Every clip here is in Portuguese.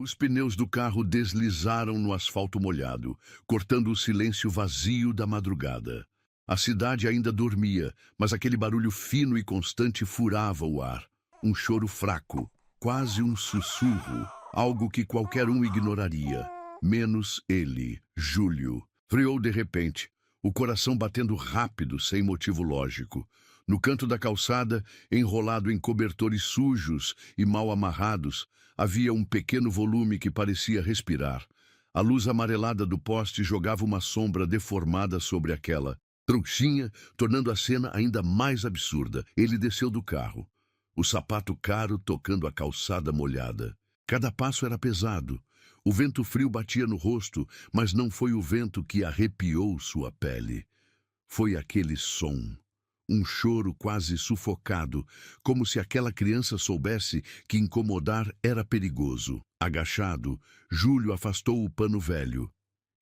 Os pneus do carro deslizaram no asfalto molhado, cortando o silêncio vazio da madrugada. A cidade ainda dormia, mas aquele barulho fino e constante furava o ar. Um choro fraco, quase um sussurro, algo que qualquer um ignoraria. Menos ele, Júlio. Freou de repente, o coração batendo rápido, sem motivo lógico. No canto da calçada, enrolado em cobertores sujos e mal amarrados, havia um pequeno volume que parecia respirar. A luz amarelada do poste jogava uma sombra deformada sobre aquela trouxinha, tornando a cena ainda mais absurda. Ele desceu do carro, o sapato caro tocando a calçada molhada. Cada passo era pesado. O vento frio batia no rosto, mas não foi o vento que arrepiou sua pele. Foi aquele som. Um choro quase sufocado, como se aquela criança soubesse que incomodar era perigoso. Agachado, Júlio afastou o pano velho.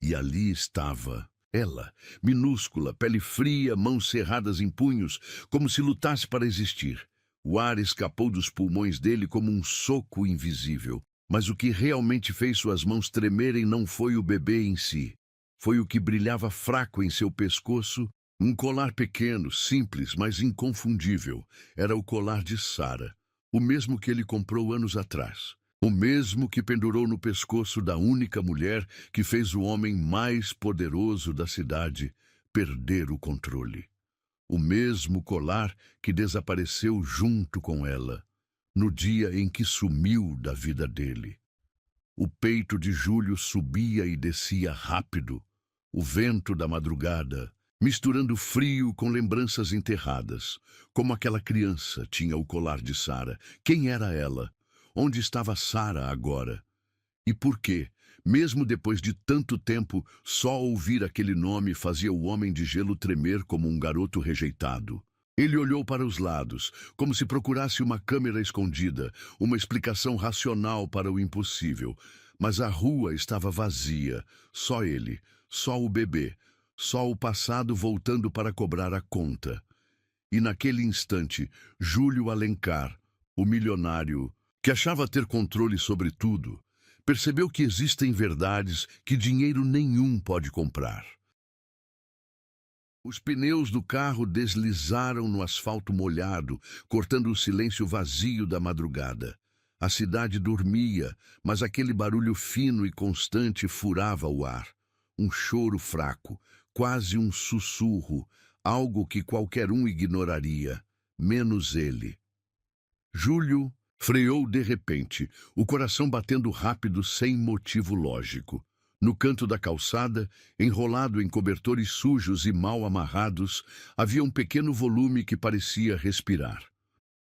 E ali estava ela, minúscula, pele fria, mãos cerradas em punhos, como se lutasse para existir. O ar escapou dos pulmões dele como um soco invisível. Mas o que realmente fez suas mãos tremerem não foi o bebê em si. Foi o que brilhava fraco em seu pescoço. Um colar pequeno, simples, mas inconfundível. Era o colar de Sara, o mesmo que ele comprou anos atrás. O mesmo que pendurou no pescoço da única mulher que fez o homem mais poderoso da cidade perder o controle. O mesmo colar que desapareceu junto com ela, no dia em que sumiu da vida dele. O peito de Júlio subia e descia rápido. O vento da madrugada, misturando frio com lembranças enterradas. Como aquela criança tinha o colar de Sara. Quem era ela? Onde estava Sara agora? E por quê? Mesmo depois de tanto tempo, só ouvir aquele nome fazia o homem de gelo tremer como um garoto rejeitado. Ele olhou para os lados, como se procurasse uma câmera escondida, uma explicação racional para o impossível. Mas a rua estava vazia. Só ele, só o bebê. Só o passado voltando para cobrar a conta. E naquele instante, Júlio Alencar, o milionário, que achava ter controle sobre tudo, percebeu que existem verdades que dinheiro nenhum pode comprar. Os pneus do carro deslizaram no asfalto molhado, cortando o silêncio vazio da madrugada. A cidade dormia, mas aquele barulho fino e constante furava o ar. Um choro fraco, quase um sussurro, algo que qualquer um ignoraria, menos ele. Júlio freou de repente, o coração batendo rápido sem motivo lógico. No canto da calçada, enrolado em cobertores sujos e mal amarrados, havia um pequeno volume que parecia respirar.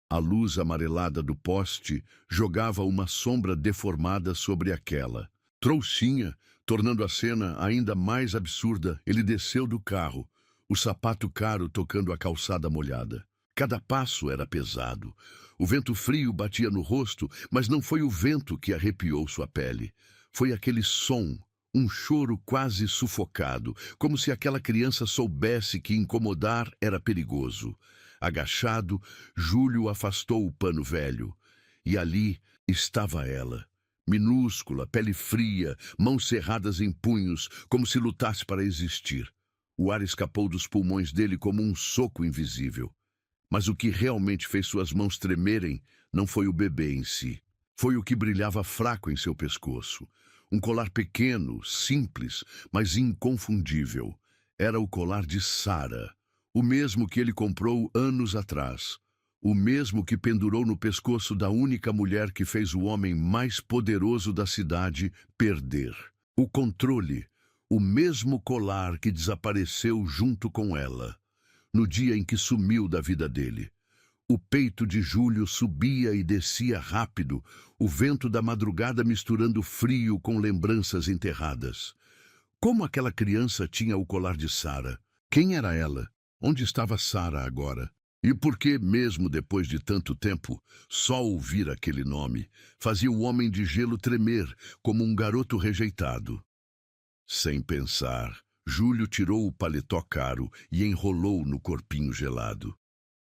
A luz amarelada do poste jogava uma sombra deformada sobre aquela trouxinha, tornando a cena ainda mais absurda. Ele desceu do carro, o sapato caro tocando a calçada molhada. Cada passo era pesado. O vento frio batia no rosto, mas não foi o vento que arrepiou sua pele. Foi aquele som, um choro quase sufocado, como se aquela criança soubesse que incomodar era perigoso. Agachado, Júlio afastou o pano velho. E ali estava ela. Minúscula, pele fria, mãos cerradas em punhos, como se lutasse para existir. O ar escapou dos pulmões dele como um soco invisível. Mas o que realmente fez suas mãos tremerem não foi o bebê em si. Foi o que brilhava fraco em seu pescoço. Um colar pequeno, simples, mas inconfundível. Era o colar de Sara, o mesmo que ele comprou anos atrás. O mesmo que pendurou no pescoço da única mulher que fez o homem mais poderoso da cidade perder o controle. O mesmo colar que desapareceu junto com ela, no dia em que sumiu da vida dele. O peito de Júlio subia e descia rápido, o vento da madrugada misturando frio com lembranças enterradas. Como aquela criança tinha o colar de Sara? Quem era ela? Onde estava Sara agora? E por que, mesmo depois de tanto tempo, só ouvir aquele nome fazia o homem de gelo tremer como um garoto rejeitado? Sem pensar, Júlio tirou o paletó caro e enrolou no corpinho gelado.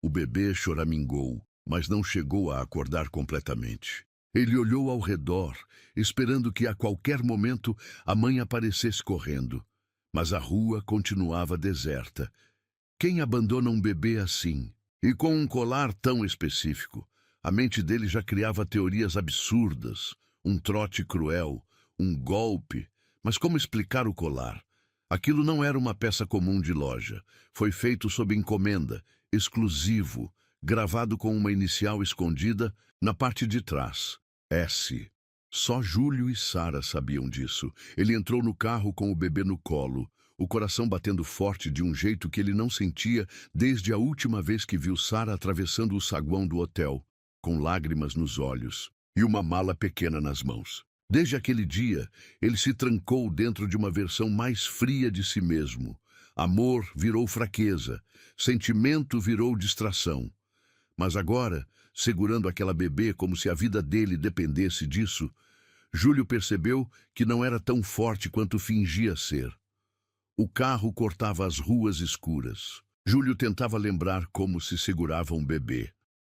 O bebê choramingou, mas não chegou a acordar completamente. Ele olhou ao redor, esperando que a qualquer momento a mãe aparecesse correndo. Mas a rua continuava deserta. Quem abandona um bebê assim? E com um colar tão específico? A mente dele já criava teorias absurdas. Um trote cruel, um golpe. Mas como explicar o colar? Aquilo não era uma peça comum de loja. Foi feito sob encomenda, exclusivo, gravado com uma inicial escondida na parte de trás. S. Só Júlio e Sara sabiam disso. Ele entrou no carro com o bebê no colo, o coração batendo forte de um jeito que ele não sentia desde a última vez que viu Sara atravessando o saguão do hotel, com lágrimas nos olhos e uma mala pequena nas mãos. Desde aquele dia, ele se trancou dentro de uma versão mais fria de si mesmo. Amor virou fraqueza, sentimento virou distração. Mas agora, segurando aquela bebê como se a vida dele dependesse disso, Júlio percebeu que não era tão forte quanto fingia ser. O carro cortava as ruas escuras. Júlio tentava lembrar como se segurava um bebê.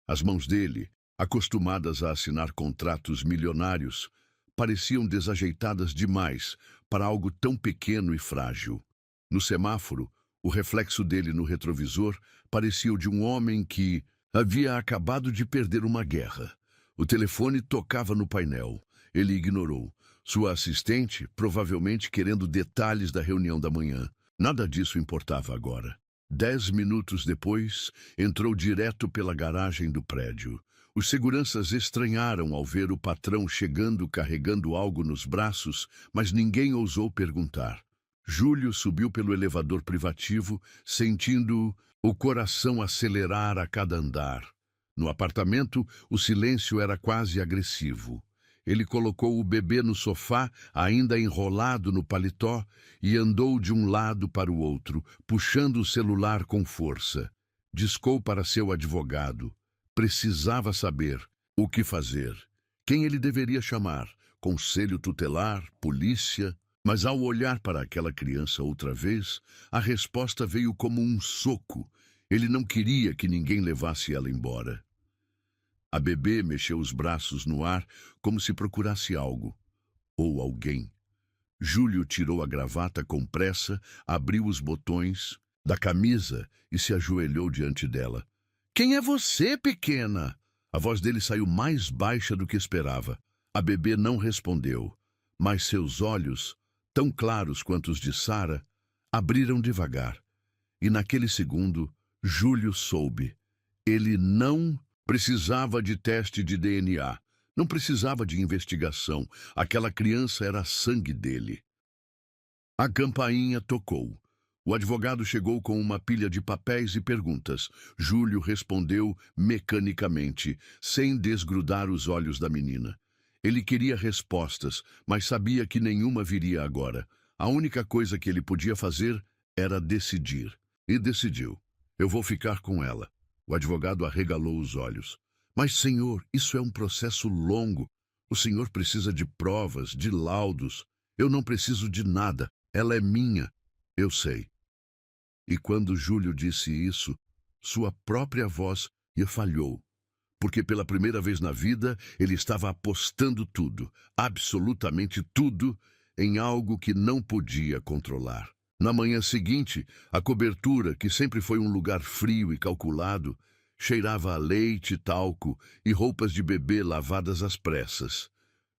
As mãos dele, acostumadas a assinar contratos milionários, pareciam desajeitadas demais para algo tão pequeno e frágil. No semáforo, o reflexo dele no retrovisor parecia o de um homem que havia acabado de perder uma guerra. O telefone tocava no painel. Ele ignorou. Sua assistente, provavelmente querendo detalhes da reunião da manhã. Nada disso importava agora. 10 minutos depois, entrou direto pela garagem do prédio. Os seguranças estranharam ao ver o patrão chegando carregando algo nos braços, mas ninguém ousou perguntar. Júlio subiu pelo elevador privativo, sentindo o coração acelerar a cada andar. No apartamento, o silêncio era quase agressivo. Ele colocou o bebê no sofá, ainda enrolado no paletó, e andou de um lado para o outro, puxando o celular com força. Discou para seu advogado. Precisava saber o que fazer. Quem ele deveria chamar? Conselho tutelar? Polícia? Mas ao olhar para aquela criança outra vez, a resposta veio como um soco. Ele não queria que ninguém levasse ela embora. A bebê mexeu os braços no ar como se procurasse algo. Ou alguém. Júlio tirou a gravata com pressa, abriu os botões da camisa e se ajoelhou diante dela. "Quem é você, pequena?" A voz dele saiu mais baixa do que esperava. A bebê não respondeu, mas seus olhos, tão claros quanto os de Sara, abriram devagar. E naquele segundo, Júlio soube. Ele não precisava de teste de DNA, não precisava de investigação. Aquela criança era sangue dele. A campainha tocou. O advogado chegou com uma pilha de papéis e perguntas. Júlio respondeu mecanicamente, sem desgrudar os olhos da menina. Ele queria respostas, mas sabia que nenhuma viria agora. A única coisa que ele podia fazer era decidir. E decidiu. "Eu vou ficar com ela." O advogado arregalou os olhos. "Mas, senhor, isso é um processo longo. O senhor precisa de provas, de laudos. Eu não preciso de nada. Ela é minha." "Eu sei." E quando Júlio disse isso, sua própria voz lhe falhou. Porque pela primeira vez na vida, ele estava apostando tudo, absolutamente tudo, em algo que não podia controlar. Na manhã seguinte, a cobertura, que sempre foi um lugar frio e calculado, cheirava a leite, talco e roupas de bebê lavadas às pressas.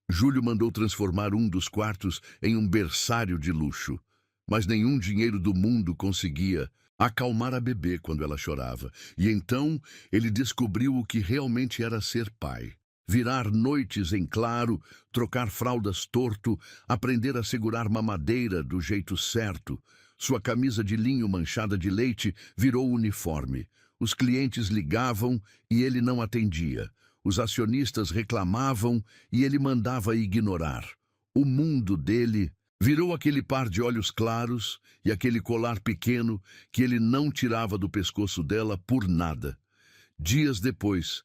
Júlio mandou transformar um dos quartos em um berçário de luxo, mas nenhum dinheiro do mundo conseguia acalmar a bebê quando ela chorava. E então ele descobriu o que realmente era ser pai. Virar noites em claro, trocar fraldas torto, aprender a segurar mamadeira do jeito certo. Sua camisa de linho manchada de leite virou uniforme. Os clientes ligavam e ele não atendia. Os acionistas reclamavam e ele mandava ignorar. O mundo dele virou aquele par de olhos claros e aquele colar pequeno que ele não tirava do pescoço dela por nada. Dias depois,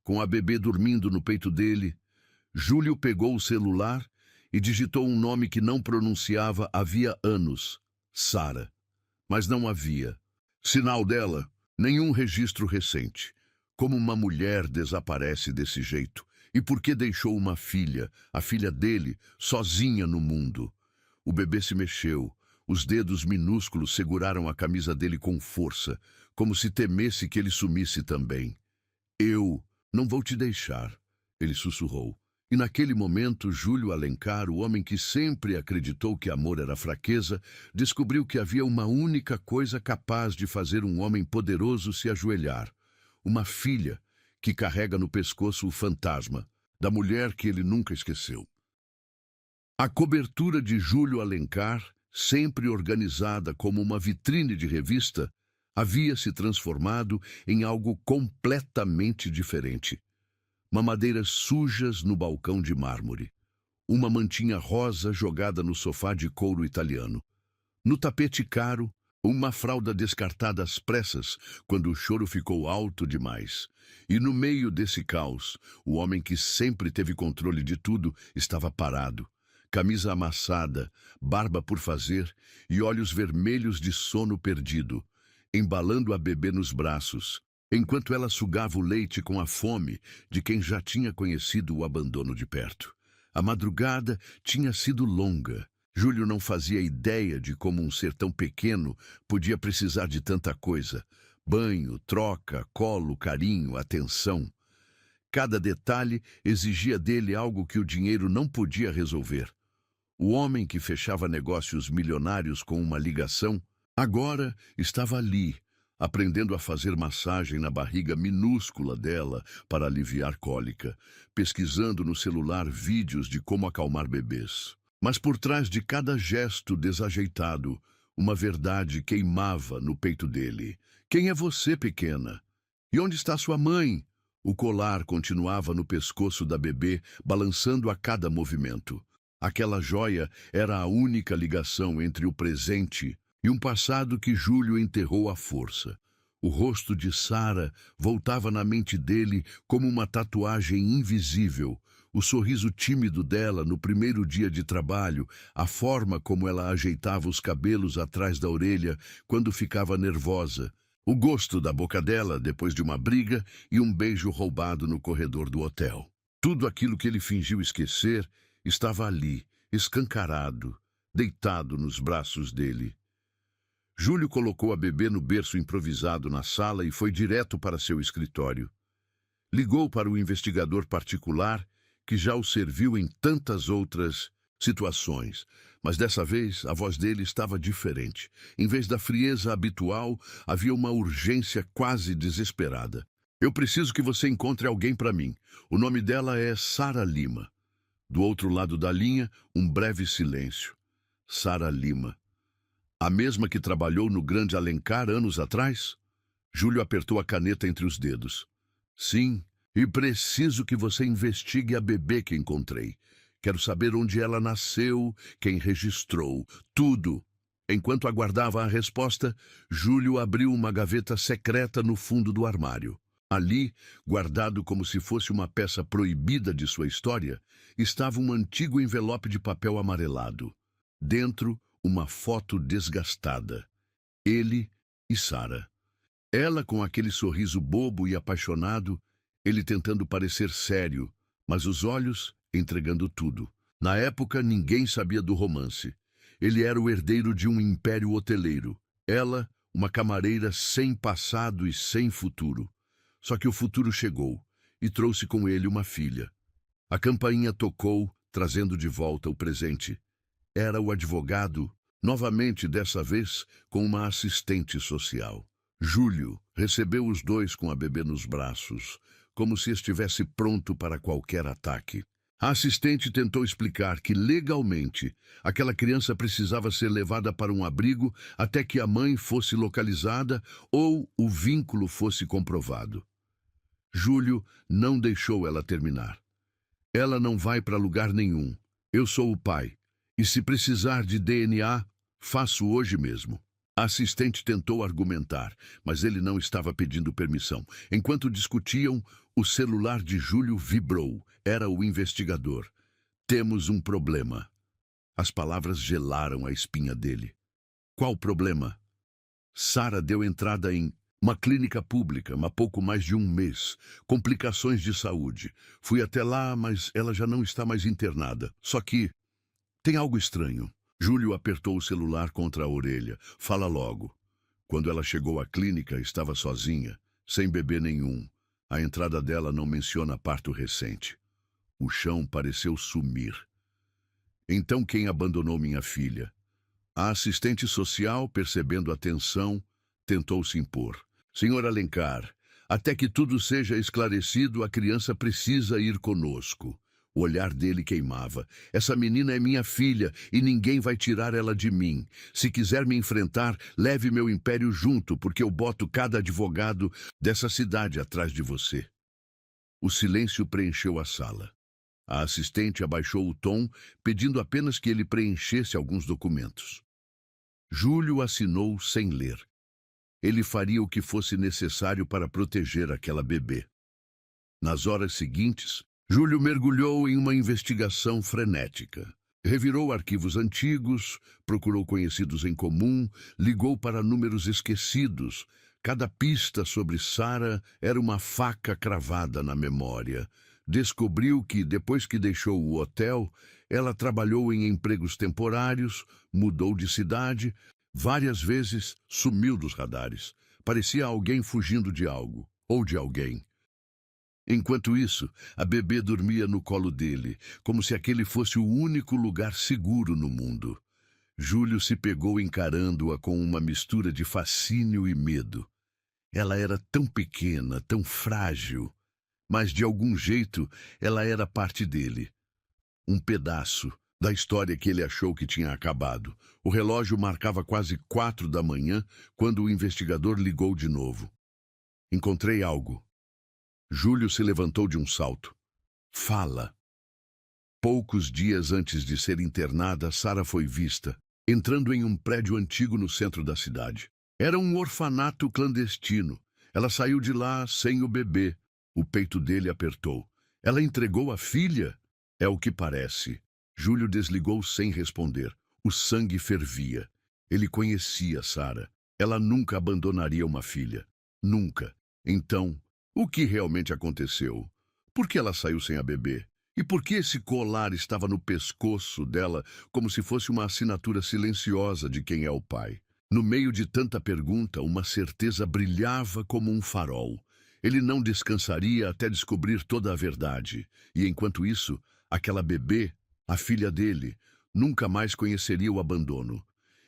com a bebê dormindo no peito dele, Júlio pegou o celular e digitou um nome que não pronunciava havia anos: Sara. Mas não havia sinal dela, nenhum registro recente. Como uma mulher desaparece desse jeito? E por que deixou uma filha, a filha dele, sozinha no mundo? O bebê se mexeu. Os dedos minúsculos seguraram a camisa dele com força, como se temesse que ele sumisse também. Eu não vou te deixar, ele sussurrou. E naquele momento, Júlio Alencar, o homem que sempre acreditou que amor era fraqueza, descobriu que havia uma única coisa capaz de fazer um homem poderoso se ajoelhar. Uma filha que carrega no pescoço o fantasma da mulher que ele nunca esqueceu. A cobertura de Júlio Alencar, sempre organizada como uma vitrine de revista, havia se transformado em algo completamente diferente. Mamadeiras sujas no balcão de mármore. Uma mantinha rosa jogada no sofá de couro italiano. No tapete caro, uma fralda descartada às pressas quando o choro ficou alto demais. E no meio desse caos, o homem que sempre teve controle de tudo estava parado. Camisa amassada, barba por fazer e olhos vermelhos de sono perdido, embalando a bebê nos braços, enquanto ela sugava o leite com a fome de quem já tinha conhecido o abandono de perto. A madrugada tinha sido longa. Júlio não fazia ideia de como um ser tão pequeno podia precisar de tanta coisa. Banho, troca, colo, carinho, atenção. Cada detalhe exigia dele algo que o dinheiro não podia resolver. O homem que fechava negócios milionários com uma ligação, agora estava ali, aprendendo a fazer massagem na barriga minúscula dela para aliviar cólica, pesquisando no celular vídeos de como acalmar bebês. Mas por trás de cada gesto desajeitado, uma verdade queimava no peito dele. Quem é você, pequena? E onde está sua mãe? O colar continuava no pescoço da bebê, balançando a cada movimento. Aquela joia era a única ligação entre o presente e um passado que Júlio enterrou à força. O rosto de Sara voltava na mente dele como uma tatuagem invisível. O sorriso tímido dela no primeiro dia de trabalho, a forma como ela ajeitava os cabelos atrás da orelha quando ficava nervosa, o gosto da boca dela depois de uma briga e um beijo roubado no corredor do hotel. Tudo aquilo que ele fingiu esquecer estava ali, escancarado, deitado nos braços dele. Júlio colocou a bebê no berço improvisado na sala e foi direto para seu escritório. Ligou para o investigador particular que já o serviu em tantas outras situações, mas dessa vez a voz dele estava diferente. Em vez da frieza habitual, havia uma urgência quase desesperada. Eu preciso que você encontre alguém para mim. O nome dela é Sara Lima. Do outro lado da linha, um breve silêncio. Sara Lima. A mesma que trabalhou no Grande Alencar anos atrás? Júlio apertou a caneta entre os dedos. Sim, e preciso que você investigue a bebê que encontrei. Quero saber onde ela nasceu, quem registrou, tudo. Enquanto aguardava a resposta, Júlio abriu uma gaveta secreta no fundo do armário. Ali, guardado como se fosse uma peça proibida de sua história, estava um antigo envelope de papel amarelado. Dentro, uma foto desgastada. Ele e Sara. Ela com aquele sorriso bobo e apaixonado, ele tentando parecer sério, mas os olhos entregando tudo. Na época, ninguém sabia do romance. Ele era o herdeiro de um império hoteleiro. Ela, uma camareira sem passado e sem futuro. Só que o futuro chegou e trouxe com ele uma filha. A campainha tocou, trazendo de volta o presente. Era o advogado, novamente dessa vez com uma assistente social. Júlio recebeu os dois com a bebê nos braços, como se estivesse pronto para qualquer ataque. A assistente tentou explicar que, legalmente, aquela criança precisava ser levada para um abrigo até que a mãe fosse localizada ou o vínculo fosse comprovado. Júlio não deixou ela terminar. Ela não vai para lugar nenhum. Eu sou o pai. E se precisar de DNA, faço hoje mesmo. A assistente tentou argumentar, mas ele não estava pedindo permissão. Enquanto discutiam, o celular de Júlio vibrou. Era o investigador. Temos um problema. As palavras gelaram a espinha dele. Qual problema? Sara deu entrada em Uma clínica pública, há pouco mais de um mês. Complicações de saúde. Fui até lá, mas ela já não está mais internada. Só que tem algo estranho. Júlio apertou o celular contra a orelha. Fala logo. Quando ela chegou à clínica, estava sozinha, sem bebê nenhum. A entrada dela não menciona parto recente. O chão pareceu sumir. Então quem abandonou minha filha? A assistente social, percebendo a tensão, tentou se impor. Senhor Alencar, até que tudo seja esclarecido, a criança precisa ir conosco. O olhar dele queimava. Essa menina é minha filha e ninguém vai tirar ela de mim. Se quiser me enfrentar, leve meu império junto, porque eu boto cada advogado dessa cidade atrás de você. O silêncio preencheu a sala. A assistente abaixou o tom, pedindo apenas que ele preenchesse alguns documentos. Júlio assinou sem ler. Ele faria o que fosse necessário para proteger aquela bebê. Nas horas seguintes, Júlio mergulhou em uma investigação frenética. Revirou arquivos antigos, procurou conhecidos em comum, ligou para números esquecidos. Cada pista sobre Sara era uma faca cravada na memória. Descobriu que, depois que deixou o hotel, ela trabalhou em empregos temporários, mudou de cidade, várias vezes sumiu dos radares. Parecia alguém fugindo de algo, ou de alguém. Enquanto isso, a bebê dormia no colo dele, como se aquele fosse o único lugar seguro no mundo. Júlio se pegou encarando-a com uma mistura de fascínio e medo. Ela era tão pequena, tão frágil, mas de algum jeito ela era parte dele. Um pedaço da história que ele achou que tinha acabado. O relógio marcava quase 4 da manhã quando o investigador ligou de novo. Encontrei algo. Júlio se levantou de um salto. Fala. Poucos dias antes de ser internada, Sara foi vista, entrando em um prédio antigo no centro da cidade. Era um orfanato clandestino. Ela saiu de lá sem o bebê. O peito dele apertou. Ela entregou a filha? É o que parece. Júlio desligou sem responder. O sangue fervia. Ele conhecia Sara. Ela nunca abandonaria uma filha. Nunca. Então, o que realmente aconteceu? Por que ela saiu sem a bebê? E por que esse colar estava no pescoço dela como se fosse uma assinatura silenciosa de quem é o pai? No meio de tanta pergunta, uma certeza brilhava como um farol. Ele não descansaria até descobrir toda a verdade. E enquanto isso, aquela bebê, a filha dele, nunca mais conheceria o abandono.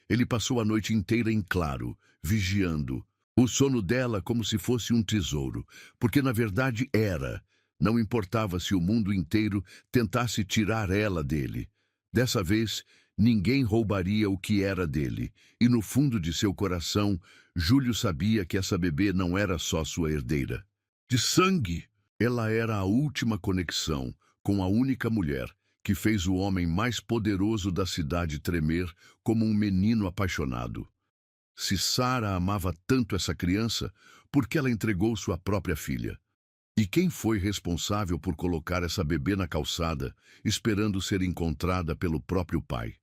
Ele passou a noite inteira em claro, vigiando. O sono dela como se fosse um tesouro, porque na verdade era. Não importava se o mundo inteiro tentasse tirar ela dele. Dessa vez, ninguém roubaria o que era dele. E no fundo de seu coração, Júlio sabia que essa bebê não era só sua herdeira. De sangue! Ela era a última conexão com a única mulher que fez o homem mais poderoso da cidade tremer como um menino apaixonado. Se Sara amava tanto essa criança, por que ela entregou sua própria filha? E quem foi responsável por colocar essa bebê na calçada, esperando ser encontrada pelo próprio pai?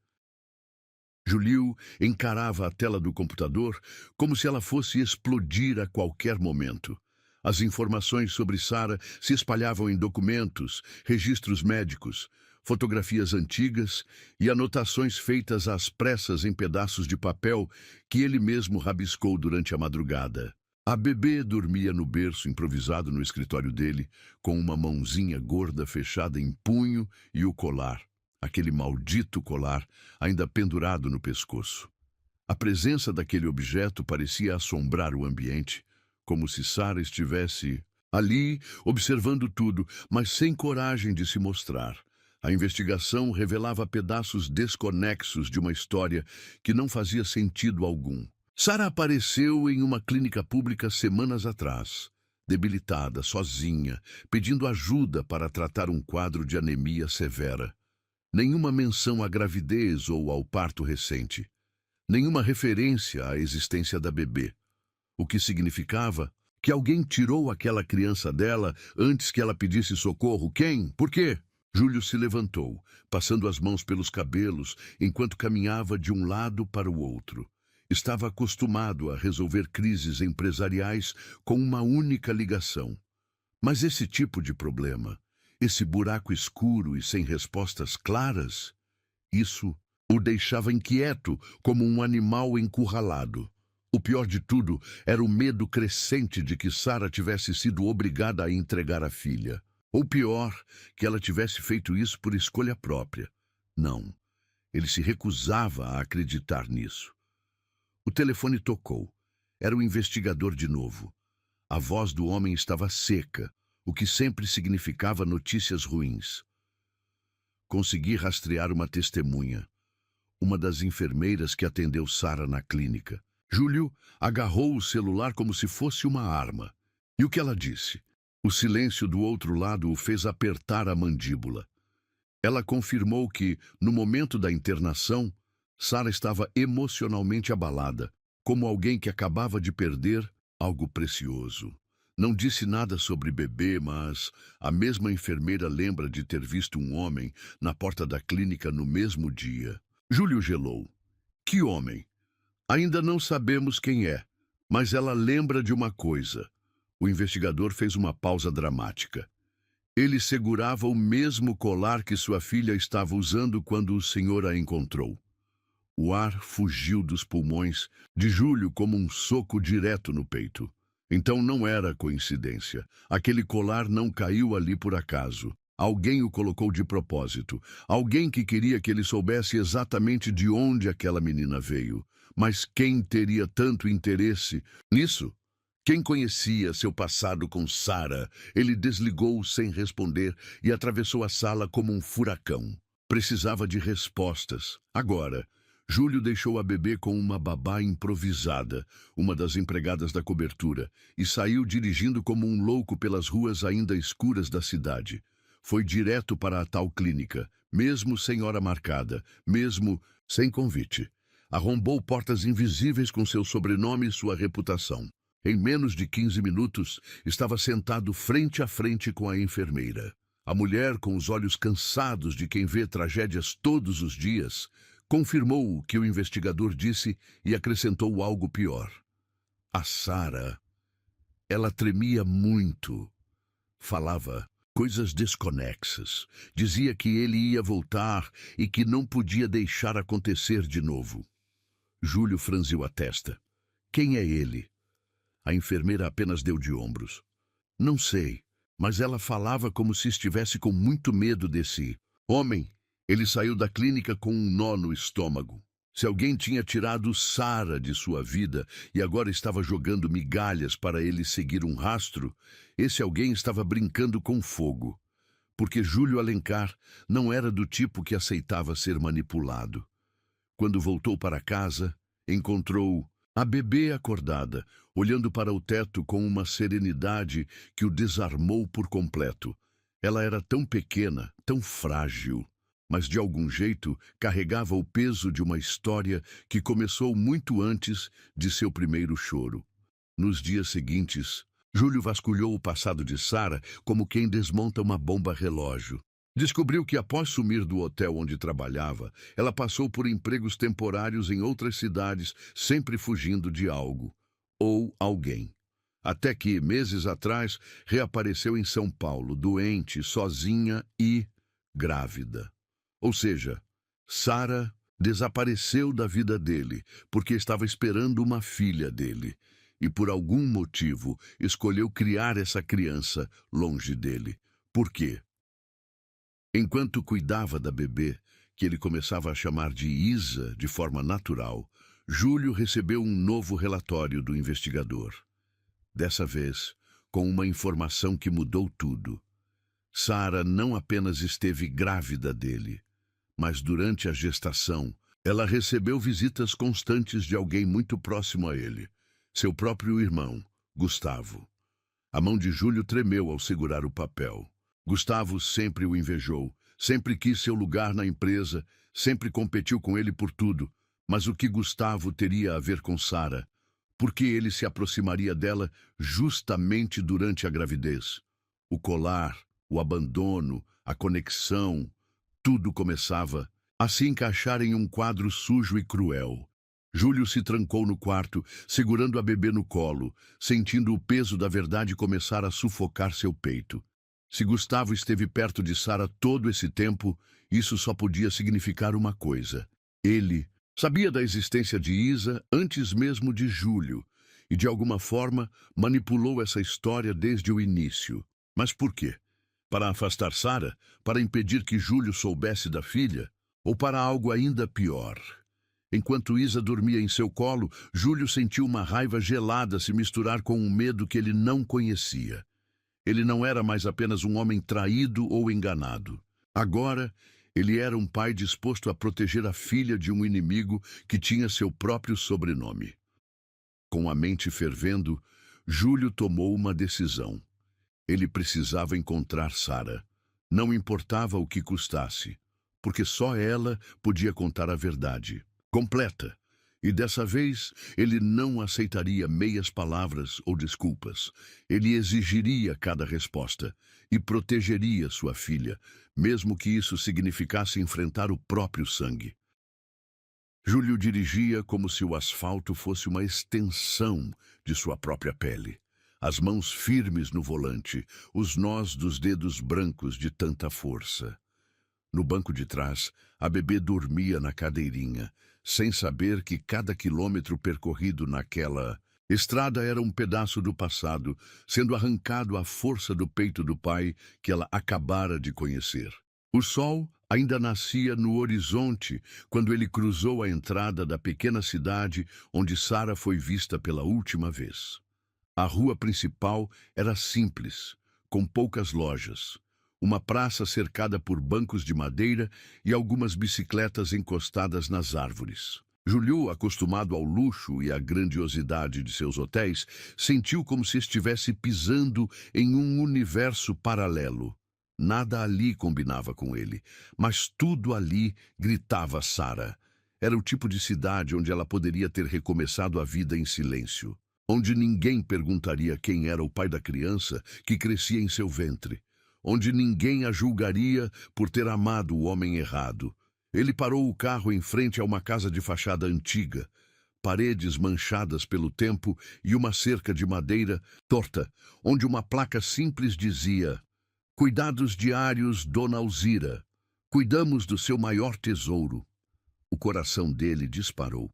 Júlio encarava a tela do computador como se ela fosse explodir a qualquer momento. As informações sobre Sara se espalhavam em documentos, registros médicos, fotografias antigas e anotações feitas às pressas em pedaços de papel que ele mesmo rabiscou durante a madrugada. A bebê dormia no berço improvisado no escritório dele, com uma mãozinha gorda fechada em punho e o colar, aquele maldito colar, ainda pendurado no pescoço. A presença daquele objeto parecia assombrar o ambiente, como se Sara estivesse ali, observando tudo, mas sem coragem de se mostrar. A investigação revelava pedaços desconexos de uma história que não fazia sentido algum. Sara apareceu em uma clínica pública semanas atrás, debilitada, sozinha, pedindo ajuda para tratar um quadro de anemia severa. Nenhuma menção à gravidez ou ao parto recente. Nenhuma referência à existência da bebê. O que significava que alguém tirou aquela criança dela antes que ela pedisse socorro. Quem? Por quê? Júlio se levantou, passando as mãos pelos cabelos, enquanto caminhava de um lado para o outro. Estava acostumado a resolver crises empresariais com uma única ligação. Mas esse tipo de problema, esse buraco escuro e sem respostas claras, isso o deixava inquieto como um animal encurralado. O pior de tudo era o medo crescente de que Sara tivesse sido obrigada a entregar a filha. Ou pior, que ela tivesse feito isso por escolha própria. Não, ele se recusava a acreditar nisso. O telefone tocou. Era o investigador de novo. A voz do homem estava seca, o que sempre significava notícias ruins. Consegui rastrear uma testemunha, uma das enfermeiras que atendeu Sara na clínica. Júlio agarrou o celular como se fosse uma arma. E o que ela disse? O silêncio do outro lado o fez apertar a mandíbula. Ela confirmou que, no momento da internação, Sara estava emocionalmente abalada, como alguém que acabava de perder algo precioso. Não disse nada sobre bebê, mas a mesma enfermeira lembra de ter visto um homem na porta da clínica no mesmo dia. Júlio gelou. Que homem? Ainda não sabemos quem é, mas ela lembra de uma coisa. O investigador fez uma pausa dramática. Ele segurava o mesmo colar que sua filha estava usando quando o senhor a encontrou. O ar fugiu dos pulmões de Júlio como um soco direto no peito. Então não era coincidência. Aquele colar não caiu ali por acaso. Alguém o colocou de propósito. Alguém que queria que ele soubesse exatamente de onde aquela menina veio. Mas quem teria tanto interesse nisso? Quem conhecia seu passado com Sara? Ele desligou sem responder e atravessou a sala como um furacão. Precisava de respostas. Agora, Júlio deixou a bebê com uma babá improvisada, uma das empregadas da cobertura, e saiu dirigindo como um louco pelas ruas ainda escuras da cidade. Foi direto para a tal clínica, mesmo sem hora marcada, mesmo sem convite. Arrombou portas invisíveis com seu sobrenome e sua reputação. Em menos de 15 minutos, estava sentado frente a frente com a enfermeira. A mulher, com os olhos cansados de quem vê tragédias todos os dias, confirmou o que o investigador disse e acrescentou algo pior. A Sara, ela tremia muito. Falava coisas desconexas. Dizia que ele ia voltar e que não podia deixar acontecer de novo. Júlio franziu a testa. Quem é ele? A enfermeira apenas deu de ombros. Não sei, mas ela falava como se estivesse com muito medo desse homem. Ele saiu da clínica com um nó no estômago. Se alguém tinha tirado Sara de sua vida e agora estava jogando migalhas para ele seguir um rastro, esse alguém estava brincando com fogo. Porque Júlio Alencar não era do tipo que aceitava ser manipulado. Quando voltou para casa, encontrou a bebê acordada, olhando para o teto com uma serenidade que o desarmou por completo. Ela era tão pequena, tão frágil, mas de algum jeito carregava o peso de uma história que começou muito antes de seu primeiro choro. Nos dias seguintes, Júlio vasculhou o passado de Sara como quem desmonta uma bomba relógio. Descobriu que após sumir do hotel onde trabalhava, ela passou por empregos temporários em outras cidades, sempre fugindo de algo ou alguém. Até que, meses atrás, reapareceu em São Paulo, doente, sozinha e grávida. Ou seja, Sara desapareceu da vida dele porque estava esperando uma filha dele e, por algum motivo, escolheu criar essa criança longe dele. Por quê? Enquanto cuidava da bebê, que ele começava a chamar de Isa de forma natural, Júlio recebeu um novo relatório do investigador. Dessa vez, com uma informação que mudou tudo. Sara não apenas esteve grávida dele, mas durante a gestação, ela recebeu visitas constantes de alguém muito próximo a ele, seu próprio irmão, Gustavo. A mão de Júlio tremeu ao segurar o papel. Gustavo sempre o invejou, sempre quis seu lugar na empresa, sempre competiu com ele por tudo. Mas o que Gustavo teria a ver com Sara? Por que ele se aproximaria dela justamente durante a gravidez? O colar, o abandono, a conexão, tudo começava a se encaixar em um quadro sujo e cruel. Júlio se trancou no quarto, segurando a bebê no colo, sentindo o peso da verdade começar a sufocar seu peito. Se Gustavo esteve perto de Sara todo esse tempo, isso só podia significar uma coisa. Ele sabia da existência de Isa antes mesmo de Júlio, e de alguma forma manipulou essa história desde o início. Mas por quê? Para afastar Sara? Para impedir que Júlio soubesse da filha? Ou para algo ainda pior? Enquanto Isa dormia em seu colo, Júlio sentiu uma raiva gelada se misturar com um medo que ele não conhecia. Ele não era mais apenas um homem traído ou enganado. Agora, ele era um pai disposto a proteger a filha de um inimigo que tinha seu próprio sobrenome. Com a mente fervendo, Júlio tomou uma decisão. Ele precisava encontrar Sara. Não importava o que custasse, porque só ela podia contar a verdade completa. E dessa vez, ele não aceitaria meias palavras ou desculpas. Ele exigiria cada resposta e protegeria sua filha, mesmo que isso significasse enfrentar o próprio sangue. Júlio dirigia como se o asfalto fosse uma extensão de sua própria pele. As mãos firmes no volante, os nós dos dedos brancos de tanta força. No banco de trás, a bebê dormia na cadeirinha, sem saber que cada quilômetro percorrido naquela estrada era um pedaço do passado, sendo arrancado à força do peito do pai que ela acabara de conhecer. O sol ainda nascia no horizonte quando ele cruzou a entrada da pequena cidade onde Sara foi vista pela última vez. A rua principal era simples, com poucas lojas. Uma praça cercada por bancos de madeira e algumas bicicletas encostadas nas árvores. Júlio, acostumado ao luxo e à grandiosidade de seus hotéis, sentiu como se estivesse pisando em um universo paralelo. Nada ali combinava com ele, mas tudo ali gritava Sara. Era o tipo de cidade onde ela poderia ter recomeçado a vida em silêncio, onde ninguém perguntaria quem era o pai da criança que crescia em seu ventre, onde ninguém a julgaria por ter amado o homem errado. Ele parou o carro em frente a uma casa de fachada antiga, paredes manchadas pelo tempo e uma cerca de madeira torta, onde uma placa simples dizia: "Cuidados diários, Dona Alzira. Cuidamos do seu maior tesouro." O coração dele disparou.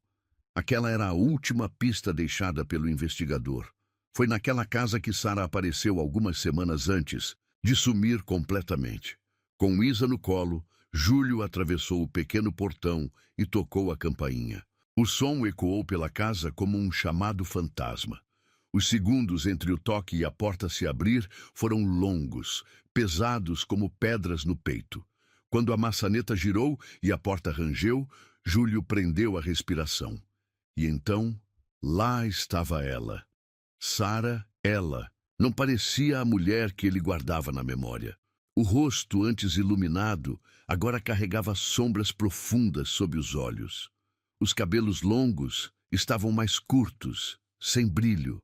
Aquela era a última pista deixada pelo investigador. Foi naquela casa que Sara apareceu algumas semanas antes de sumir completamente. Com Isa no colo, Júlio atravessou o pequeno portão e tocou a campainha. O som ecoou pela casa como um chamado fantasma. Os segundos entre o toque e a porta se abrir foram longos, pesados como pedras no peito. Quando a maçaneta girou e a porta rangeu, Júlio prendeu a respiração. E então, lá estava ela. Sara, ela. Não parecia a mulher que ele guardava na memória. O rosto, antes iluminado, agora carregava sombras profundas sob os olhos. Os cabelos longos estavam mais curtos, sem brilho.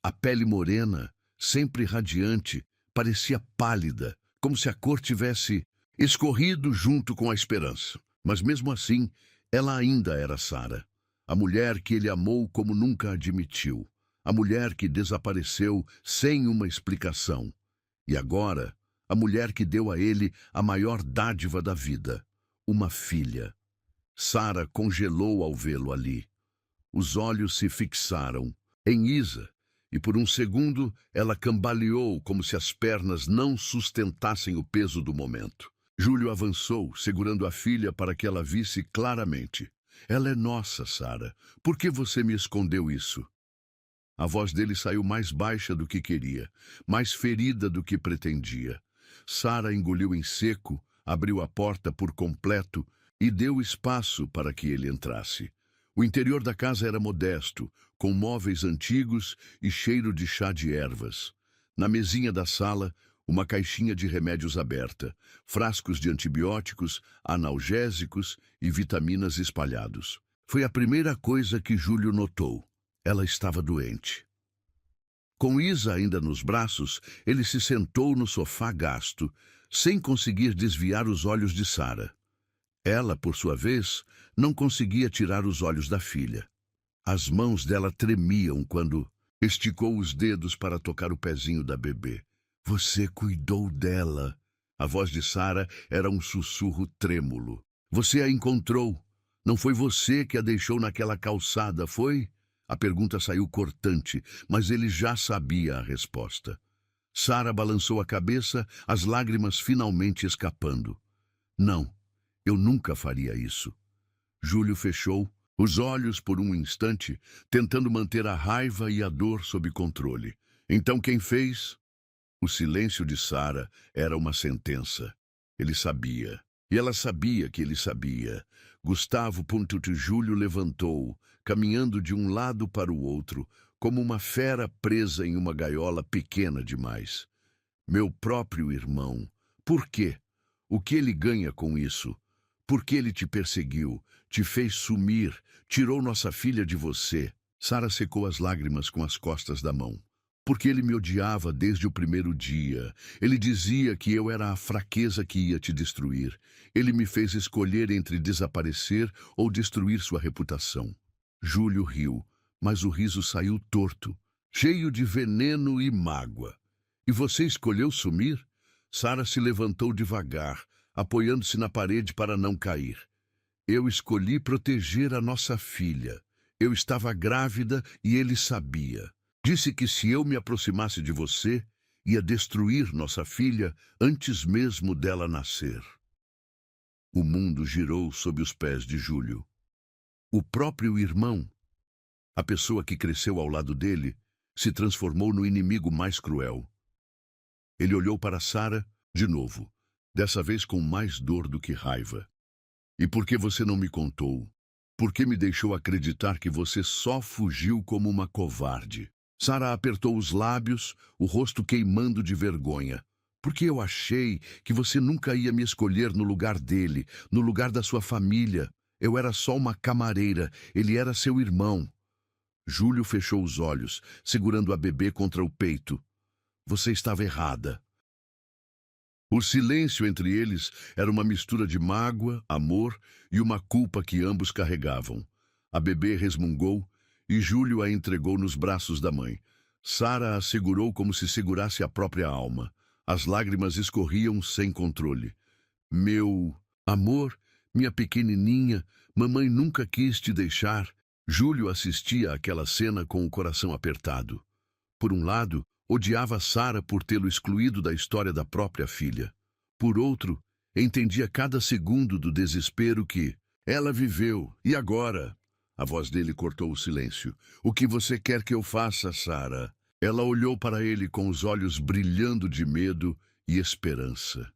A pele morena, sempre radiante, parecia pálida, como se a cor tivesse escorrido junto com a esperança. Mas mesmo assim, ela ainda era Sara, a mulher que ele amou como nunca admitiu. A mulher que desapareceu sem uma explicação. E agora, a mulher que deu a ele a maior dádiva da vida, uma filha. Sara congelou ao vê-lo ali. Os olhos se fixaram em Isa, e por um segundo ela cambaleou como se as pernas não sustentassem o peso do momento. Júlio avançou, segurando a filha para que ela visse claramente. "Ela é nossa, Sara. Por que você me escondeu isso?" A voz dele saiu mais baixa do que queria, mais ferida do que pretendia. Sara engoliu em seco, abriu a porta por completo e deu espaço para que ele entrasse. O interior da casa era modesto, com móveis antigos e cheiro de chá de ervas. Na mesinha da sala, uma caixinha de remédios aberta, frascos de antibióticos, analgésicos e vitaminas espalhados. Foi a primeira coisa que Júlio notou. Ela estava doente. Com Isa ainda nos braços, ele se sentou no sofá gasto, sem conseguir desviar os olhos de Sara. Ela, por sua vez, não conseguia tirar os olhos da filha. As mãos dela tremiam quando esticou os dedos para tocar o pezinho da bebê. Você cuidou dela. A voz de Sara era um sussurro trêmulo. Você a encontrou. Não foi você que a deixou naquela calçada, foi? A pergunta saiu cortante, mas ele já sabia a resposta. Sara balançou a cabeça, as lágrimas finalmente escapando. Não, eu nunca faria isso. Júlio fechou os olhos por um instante, tentando manter a raiva e a dor sob controle. Então quem fez? O silêncio de Sara era uma sentença. Ele sabia. E ela sabia que ele sabia. Gustavo Júlio levantou, caminhando de um lado para o outro, como uma fera presa em uma gaiola pequena demais. Meu próprio irmão. Por quê? O que ele ganha com isso? Por que ele te perseguiu, te fez sumir, tirou nossa filha de você? Sara secou as lágrimas com as costas da mão. Porque ele me odiava desde o primeiro dia. Ele dizia que eu era a fraqueza que ia te destruir. Ele me fez escolher entre desaparecer ou destruir sua reputação. Júlio riu, mas o riso saiu torto, cheio de veneno e mágoa. E você escolheu sumir? Sara se levantou devagar, apoiando-se na parede para não cair. Eu escolhi proteger a nossa filha. Eu estava grávida e ele sabia. Disse que se eu me aproximasse de você, ia destruir nossa filha antes mesmo dela nascer. O mundo girou sob os pés de Júlio. O próprio irmão, a pessoa que cresceu ao lado dele, se transformou no inimigo mais cruel. Ele olhou para Sara de novo, dessa vez com mais dor do que raiva. E por que você não me contou? Por que me deixou acreditar que você só fugiu como uma covarde? Sara apertou os lábios, o rosto queimando de vergonha. Porque eu achei que você nunca ia me escolher no lugar dele, no lugar da sua família. Eu era só uma camareira, ele era seu irmão. Júlio fechou os olhos, segurando a bebê contra o peito. Você estava errada. O silêncio entre eles era uma mistura de mágoa, amor e uma culpa que ambos carregavam. A bebê resmungou e Júlio a entregou nos braços da mãe. Sara a segurou como se segurasse a própria alma. As lágrimas escorriam sem controle. Meu amor, minha pequenininha, mamãe nunca quis te deixar. Júlio assistia àquela cena com o coração apertado. Por um lado, odiava Sara por tê-lo excluído da história da própria filha. Por outro, entendia cada segundo do desespero que ela viveu. E agora? A voz dele cortou o silêncio. O que você quer que eu faça, Sara? Ela olhou para ele com os olhos brilhando de medo e esperança.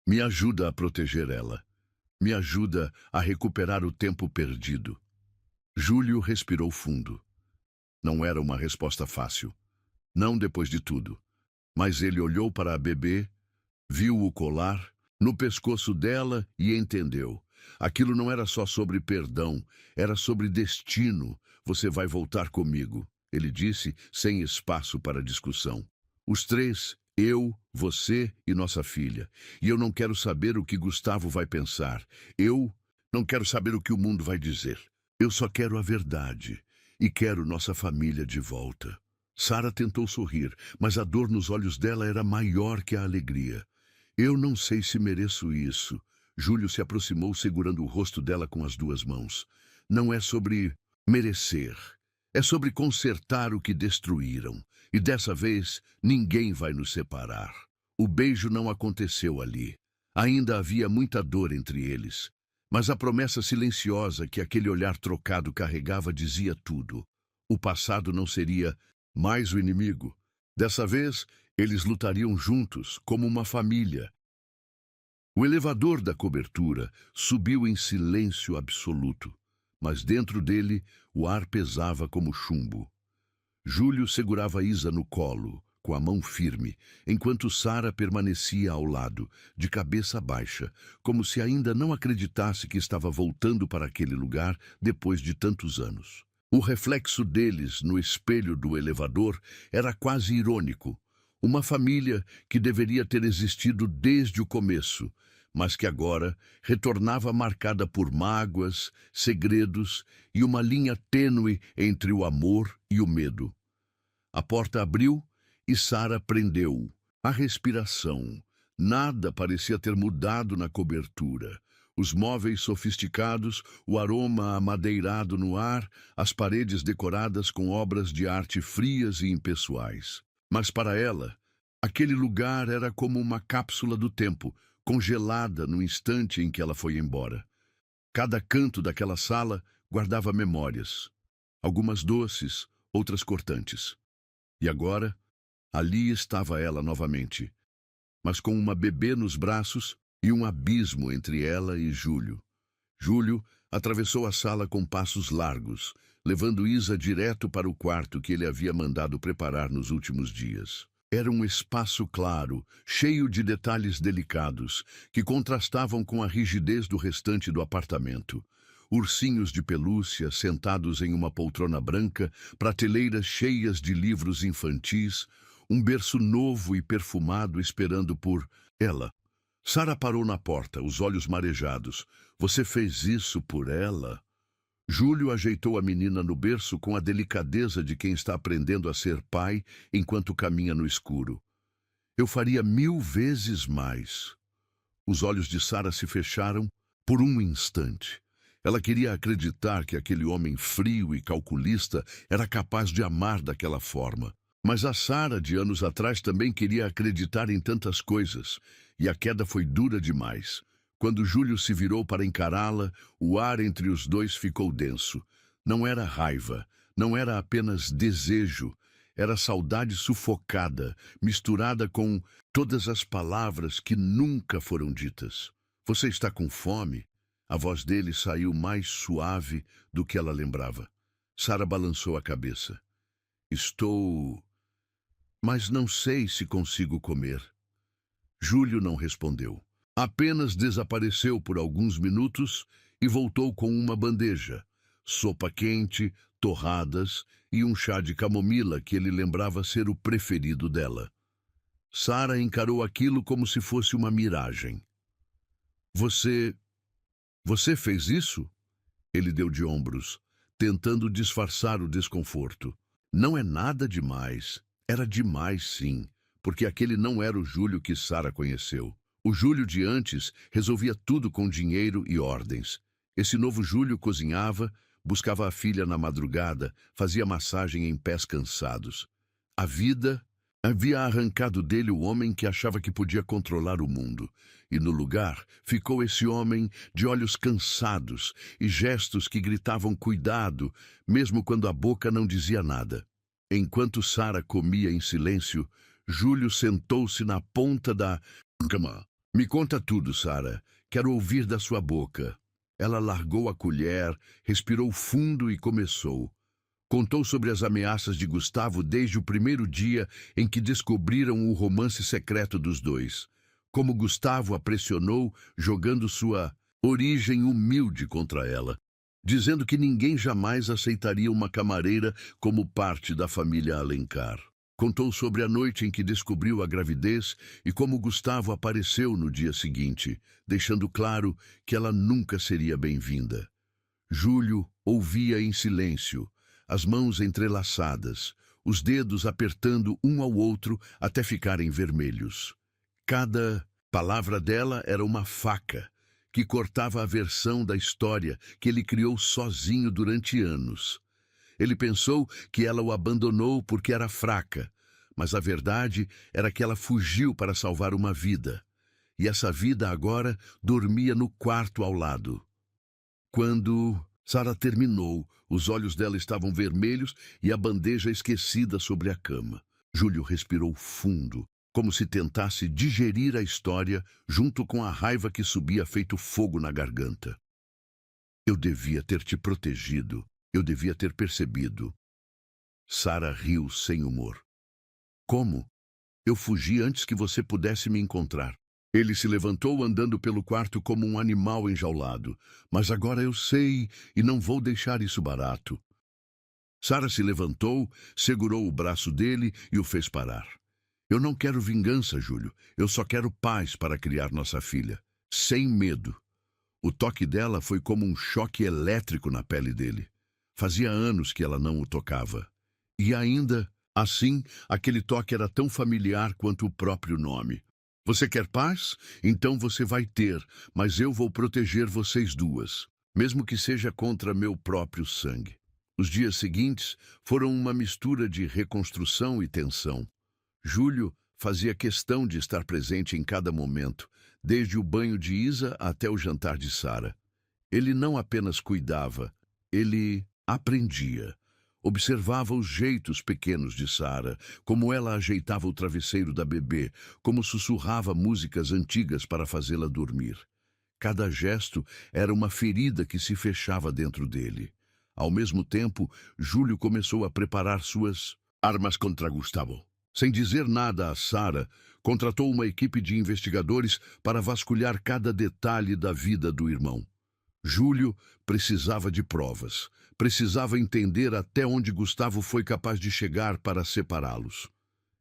Me ajuda a proteger ela. Me ajuda a recuperar o tempo perdido. Júlio respirou fundo. Não era uma resposta fácil. Não depois de tudo. Mas ele olhou para a bebê, viu o colar no pescoço dela e entendeu. Aquilo não era só sobre perdão, era sobre destino. Você vai voltar comigo, ele disse, sem espaço para discussão. Os três, eu, você e nossa filha. E eu não quero saber o que Gustavo vai pensar. Eu não quero saber o que o mundo vai dizer. Eu só quero a verdade. E quero nossa família de volta. Sara tentou sorrir, mas a dor nos olhos dela era maior que a alegria. Eu não sei se mereço isso. Júlio se aproximou segurando o rosto dela com as duas mãos. Não é sobre merecer. É sobre consertar o que destruíram. E dessa vez, ninguém vai nos separar. O beijo não aconteceu ali. Ainda havia muita dor entre eles. Mas a promessa silenciosa que aquele olhar trocado carregava dizia tudo. O passado não seria mais o inimigo. Dessa vez, eles lutariam juntos, como uma família. O elevador da cobertura subiu em silêncio absoluto, mas dentro dele o ar pesava como chumbo. Júlio segurava Isa no colo, com a mão firme, enquanto Sara permanecia ao lado, de cabeça baixa, como se ainda não acreditasse que estava voltando para aquele lugar depois de tantos anos. O reflexo deles no espelho do elevador era quase irônico. Uma família que deveria ter existido desde o começo, mas que agora retornava marcada por mágoas, segredos e uma linha tênue entre o amor e o medo. A porta abriu e Sara prendeu a respiração. Nada parecia ter mudado na cobertura. Os móveis sofisticados, o aroma amadeirado no ar, as paredes decoradas com obras de arte frias e impessoais. Mas para ela, aquele lugar era como uma cápsula do tempo, congelada no instante em que ela foi embora. Cada canto daquela sala guardava memórias, algumas doces, outras cortantes. E agora, ali estava ela novamente, mas com uma bebê nos braços e um abismo entre ela e Júlio. Júlio atravessou a sala com passos largos, levando Isa direto para o quarto que ele havia mandado preparar nos últimos dias. Era um espaço claro, cheio de detalhes delicados, que contrastavam com a rigidez do restante do apartamento. Ursinhos de pelúcia sentados em uma poltrona branca, prateleiras cheias de livros infantis, um berço novo e perfumado esperando por ela. Sara parou na porta, os olhos marejados. Você fez isso por ela? Júlio ajeitou a menina no berço com a delicadeza de quem está aprendendo a ser pai enquanto caminha no escuro. Eu faria 1000 vezes mais. Os olhos de Sara se fecharam por um instante. Ela queria acreditar que aquele homem frio e calculista era capaz de amar daquela forma. Mas a Sara de anos atrás também queria acreditar em tantas coisas, e a queda foi dura demais. Quando Júlio se virou para encará-la, o ar entre os dois ficou denso. Não era raiva, não era apenas desejo, era saudade sufocada, misturada com todas as palavras que nunca foram ditas. Você está com fome? A voz dele saiu mais suave do que ela lembrava. Sara balançou a cabeça. Estou... mas não sei se consigo comer. Júlio não respondeu. Apenas desapareceu por alguns minutos e voltou com uma bandeja, sopa quente, torradas e um chá de camomila que ele lembrava ser o preferido dela. Sara encarou aquilo como se fosse uma miragem. Você fez isso? Ele deu de ombros, tentando disfarçar o desconforto. Não é nada demais. Era demais, sim, porque aquele não era o Júlio que Sara conheceu. O Júlio de antes resolvia tudo com dinheiro e ordens. Esse novo Júlio cozinhava, buscava a filha na madrugada, fazia massagem em pés cansados. A vida havia arrancado dele o homem que achava que podia controlar o mundo. E no lugar ficou esse homem de olhos cansados e gestos que gritavam cuidado, mesmo quando a boca não dizia nada. Enquanto Sara comia em silêncio, Júlio sentou-se na ponta da cama. Me conta tudo, Sara. Quero ouvir da sua boca. Ela largou a colher, respirou fundo e começou. Contou sobre as ameaças de Gustavo desde o primeiro dia em que descobriram o romance secreto dos dois. Como Gustavo a pressionou, jogando sua origem humilde contra ela, dizendo que ninguém jamais aceitaria uma camareira como parte da família Alencar. Contou sobre a noite em que descobriu a gravidez e como Gustavo apareceu no dia seguinte, deixando claro que ela nunca seria bem-vinda. Júlio ouvia em silêncio, as mãos entrelaçadas, os dedos apertando um ao outro até ficarem vermelhos. Cada palavra dela era uma faca que cortava a versão da história que ele criou sozinho durante anos. Ele pensou que ela o abandonou porque era fraca, mas a verdade era que ela fugiu para salvar uma vida. E essa vida agora dormia no quarto ao lado. Quando Sara terminou, os olhos dela estavam vermelhos e a bandeja esquecida sobre a cama. Júlio respirou fundo, como se tentasse digerir a história junto com a raiva que subia feito fogo na garganta. Eu devia ter te protegido. Eu devia ter percebido. Sara riu sem humor. Como? Eu fugi antes que você pudesse me encontrar. Ele se levantou andando pelo quarto como um animal enjaulado. Mas agora eu sei e não vou deixar isso barato. Sara se levantou, segurou o braço dele e o fez parar. Eu não quero vingança, Júlio. Eu só quero paz para criar nossa filha. sem medo. O toque dela foi como um choque elétrico na pele dele. Fazia anos que ela não o tocava. E ainda, assim, aquele toque era tão familiar quanto o próprio nome. Você quer paz? Então você vai ter, mas eu vou proteger vocês duas, mesmo que seja contra meu próprio sangue. Os dias seguintes foram uma mistura de reconstrução e tensão. Júlio fazia questão de estar presente em cada momento, desde o banho de Isa até o jantar de Sara. Ele não apenas cuidava, ele aprendia. Observava os jeitos pequenos de Sara, como ela ajeitava o travesseiro da bebê, como sussurrava músicas antigas para fazê-la dormir. Cada gesto era uma ferida que se fechava dentro dele. Ao mesmo tempo, Júlio começou a preparar suas armas contra Gustavo. Sem dizer nada a Sara, contratou uma equipe de investigadores para vasculhar cada detalhe da vida do irmão. Júlio precisava de provas. Precisava entender até onde Gustavo foi capaz de chegar para separá-los.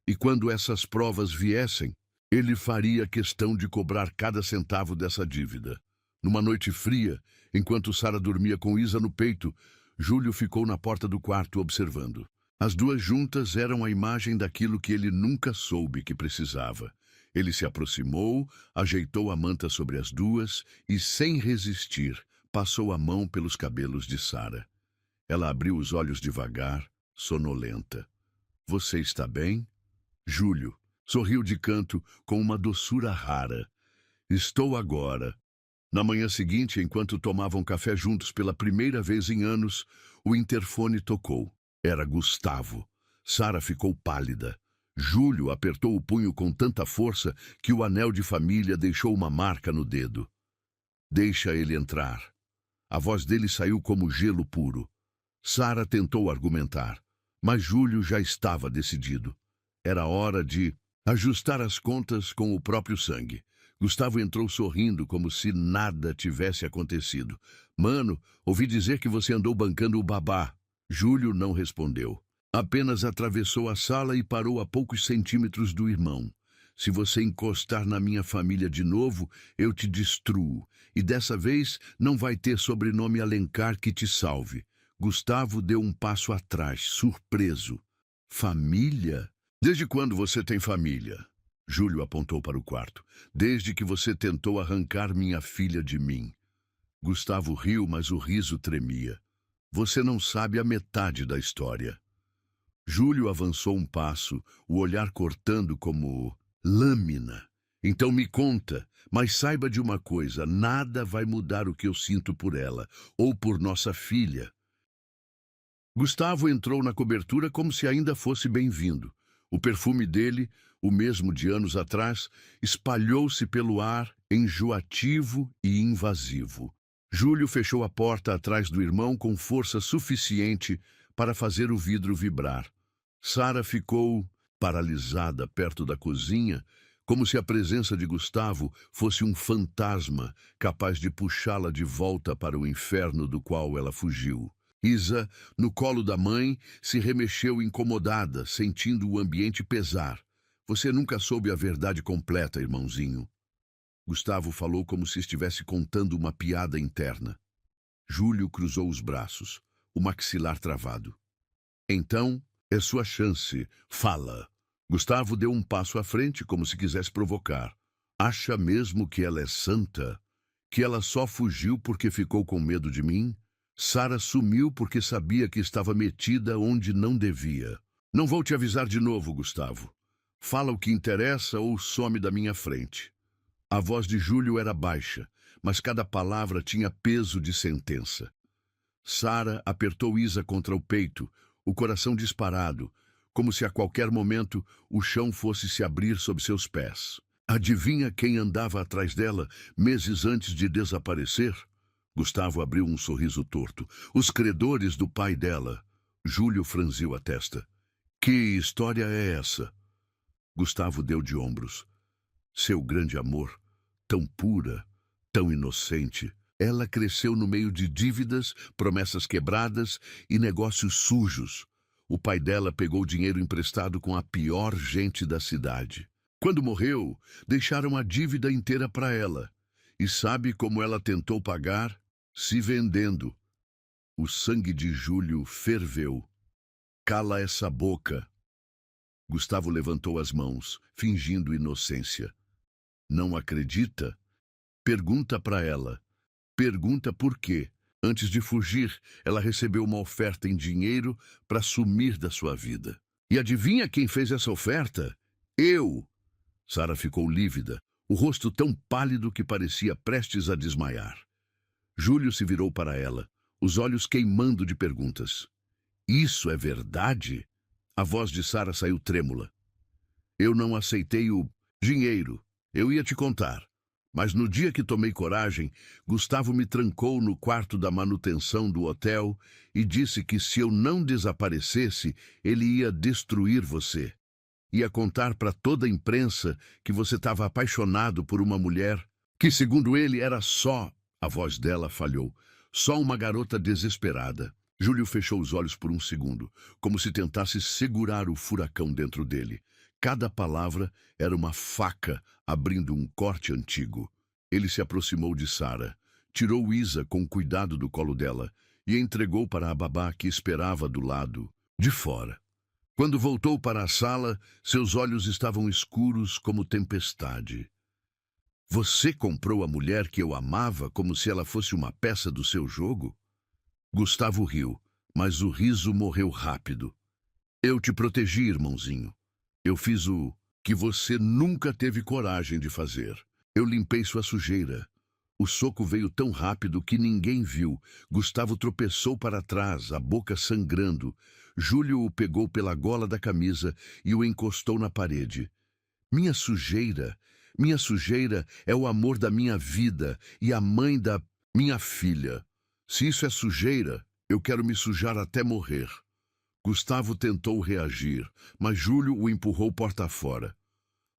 E quando essas provas viessem, ele faria questão de cobrar cada centavo dessa dívida. Numa noite fria, enquanto Sara dormia com Isa no peito, Júlio ficou na porta do quarto observando. As duas juntas eram a imagem daquilo que ele nunca soube que precisava. Ele se aproximou, ajeitou a manta sobre as duas e, sem resistir, passou a mão pelos cabelos de Sara. Ela abriu os olhos devagar, sonolenta. Você está bem? Júlio sorriu de canto com uma doçura rara. Estou agora. Na manhã seguinte, enquanto tomavam café juntos pela primeira vez em anos, o interfone tocou. Era Gustavo. Sara ficou pálida. Júlio apertou o punho com tanta força que o anel de família deixou uma marca no dedo. Deixa ele entrar. A voz dele saiu como gelo puro. Sara tentou argumentar, mas Júlio já estava decidido. Era hora de ajustar as contas com o próprio sangue. Gustavo entrou sorrindo como se nada tivesse acontecido. Mano, ouvi dizer que você andou bancando o babá. Júlio não respondeu. Apenas atravessou a sala e parou a poucos centímetros do irmão. Se você encostar na minha família de novo, eu te destruo. E dessa vez não vai ter sobrenome Alencar que te salve. Gustavo deu um passo atrás, surpreso. Família? Desde quando você tem família? Júlio apontou para o quarto. Desde que você tentou arrancar minha filha de mim. Gustavo riu, mas o riso tremia. Você não sabe a metade da história. Júlio avançou um passo, o olhar cortando como lâmina. Então me conta, mas saiba de uma coisa, nada vai mudar o que eu sinto por ela, ou por nossa filha. Gustavo entrou na cobertura como se ainda fosse bem-vindo. O perfume dele, o mesmo de anos atrás, espalhou-se pelo ar, enjoativo e invasivo. Júlio fechou a porta atrás do irmão com força suficiente para fazer o vidro vibrar. Sara ficou paralisada perto da cozinha, como se a presença de Gustavo fosse um fantasma capaz de puxá-la de volta para o inferno do qual ela fugiu. Isa, no colo da mãe, se remexeu incomodada, sentindo o ambiente pesar. Você nunca soube a verdade completa, irmãozinho. Gustavo falou como se estivesse contando uma piada interna. Júlio cruzou os braços, o maxilar travado. Então, é sua chance. Fala. Gustavo deu um passo à frente como se quisesse provocar. Acha mesmo que ela é santa? Que ela só fugiu porque ficou com medo de mim? Sara sumiu porque sabia que estava metida onde não devia. Não vou te avisar de novo, Gustavo. Fala o que interessa ou some da minha frente. A voz de Júlio era baixa, mas cada palavra tinha peso de sentença. Sara apertou Isa contra o peito, o coração disparado, como se a qualquer momento o chão fosse se abrir sob seus pés. Adivinha quem andava atrás dela meses antes de desaparecer? Gustavo abriu um sorriso torto. Os credores do pai dela. Júlio franziu a testa. Que história é essa? Gustavo deu de ombros. Seu grande amor, tão pura, tão inocente. Ela cresceu no meio de dívidas, promessas quebradas e negócios sujos. O pai dela pegou dinheiro emprestado com a pior gente da cidade. Quando morreu, deixaram a dívida inteira para ela. E sabe como ela tentou pagar? Se vendendo. O sangue de Júlio ferveu. Cala essa boca. Gustavo levantou as mãos, fingindo inocência. Não acredita? Pergunta para ela. Pergunta por quê. Antes de fugir, ela recebeu uma oferta em dinheiro para sumir da sua vida. E adivinha quem fez essa oferta? Eu! Sara ficou lívida, o rosto tão pálido que parecia prestes a desmaiar. Júlio se virou para ela, os olhos queimando de perguntas. Isso é verdade? A voz de Sara saiu trêmula. Eu não aceitei o dinheiro. Eu ia te contar. Mas no dia que tomei coragem, Gustavo me trancou no quarto da manutenção do hotel e disse que se eu não desaparecesse, ele ia destruir você. Ia contar para toda a imprensa que você estava apaixonado por uma mulher que, segundo ele, era só... A voz dela falhou. Só uma garota desesperada. Júlio fechou os olhos por um segundo, como se tentasse segurar o furacão dentro dele. Cada palavra era uma faca abrindo um corte antigo. Ele se aproximou de Sara, tirou Isa com cuidado do colo dela e entregou para a babá que esperava do lado de fora. Quando voltou para a sala, seus olhos estavam escuros como tempestade. Você comprou a mulher que eu amava como se ela fosse uma peça do seu jogo? Gustavo riu, mas o riso morreu rápido. Eu te protegi, irmãozinho. Eu fiz o que você nunca teve coragem de fazer. Eu limpei sua sujeira. O soco veio tão rápido que ninguém viu. Gustavo tropeçou para trás, a boca sangrando. Júlio o pegou pela gola da camisa e o encostou na parede. Minha sujeira é o amor da minha vida e a mãe da minha filha. Se isso é sujeira, eu quero me sujar até morrer. Gustavo tentou reagir, mas Júlio o empurrou porta fora.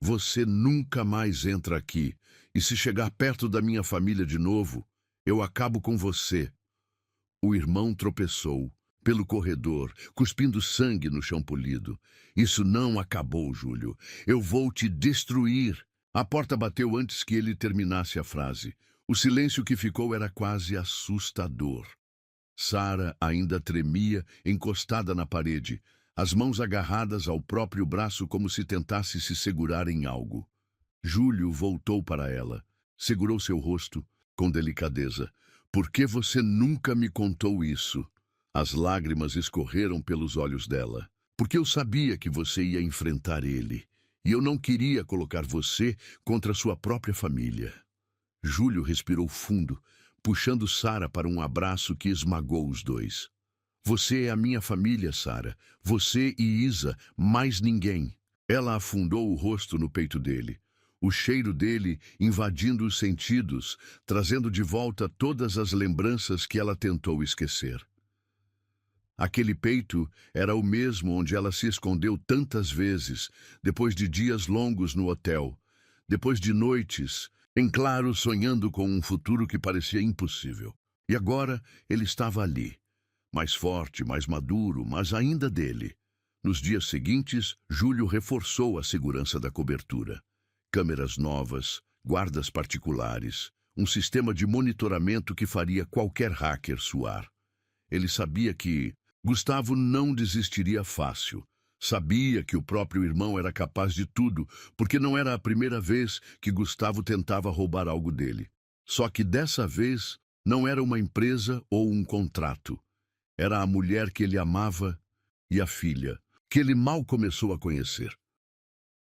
Você nunca mais entra aqui, e se chegar perto da minha família de novo, eu acabo com você. O irmão tropeçou pelo corredor, cuspindo sangue no chão polido. Isso não acabou, Júlio. Eu vou te destruir. A porta bateu antes que ele terminasse a frase. O silêncio que ficou era quase assustador. Sara ainda tremia, encostada na parede, as mãos agarradas ao próprio braço como se tentasse se segurar em algo. Júlio voltou para ela, segurou seu rosto com delicadeza. Por que você nunca me contou isso? As lágrimas escorreram pelos olhos dela. Porque eu sabia que você ia enfrentar ele, e eu não queria colocar você contra sua própria família. Júlio respirou fundo, puxando Sara para um abraço que esmagou os dois. Você é a minha família, Sara. Você e Isa, mais ninguém. Ela afundou o rosto no peito dele. O cheiro dele invadindo os sentidos, trazendo de volta todas as lembranças que ela tentou esquecer. Aquele peito era o mesmo onde ela se escondeu tantas vezes, depois de dias longos no hotel, depois de noites, em claro, sonhando com um futuro que parecia impossível. E agora ele estava ali, mais forte, mais maduro, mas ainda dele. Nos dias seguintes, Júlio reforçou a segurança da cobertura. Câmeras novas, guardas particulares, um sistema de monitoramento que faria qualquer hacker suar. Ele sabia que Gustavo não desistiria fácil. Sabia que o próprio irmão era capaz de tudo, porque não era a primeira vez que Gustavo tentava roubar algo dele. Só que dessa vez não era uma empresa ou um contrato. Era a mulher que ele amava e a filha, que ele mal começou a conhecer.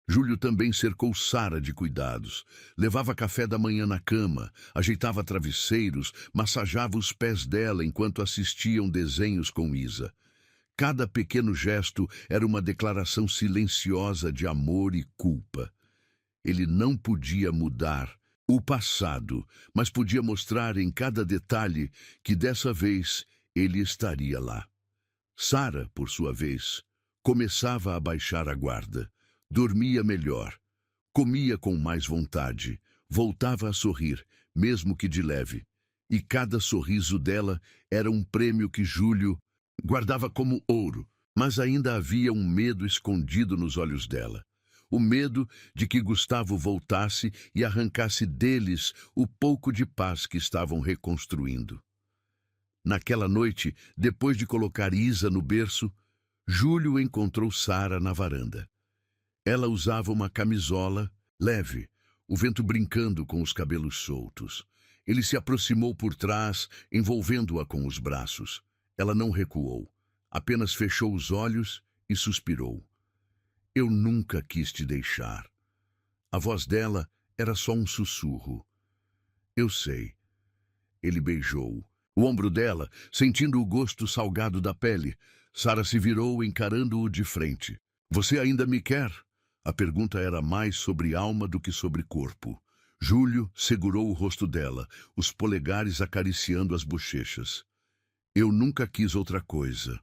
Júlio também cercou Sara de cuidados. Levava café da manhã na cama, ajeitava travesseiros, massageava os pés dela enquanto assistiam desenhos com Isa. Cada pequeno gesto era uma declaração silenciosa de amor e culpa. Ele não podia mudar o passado, mas podia mostrar em cada detalhe que dessa vez ele estaria lá. Sara, por sua vez, começava a baixar a guarda. Dormia melhor, comia com mais vontade, voltava a sorrir, mesmo que de leve. E cada sorriso dela era um prêmio que Júlio guardava como ouro, mas ainda havia um medo escondido nos olhos dela. o medo de que Gustavo voltasse e arrancasse deles o pouco de paz que estavam reconstruindo. Naquela noite, depois de colocar Isa no berço, Júlio encontrou Sara na varanda. Ela usava uma camisola leve, o vento brincando com os cabelos soltos. Ele se aproximou por trás, envolvendo-a com os braços. Ela não recuou, apenas fechou os olhos e suspirou. Eu nunca quis te deixar. A voz dela era só um sussurro. Eu sei. Ele beijou o ombro dela, sentindo o gosto salgado da pele. Sara se virou, encarando-o de frente. Você ainda me quer? A pergunta era mais sobre alma do que sobre corpo. Júlio segurou o rosto dela, os polegares acariciando as bochechas. Eu nunca quis outra coisa.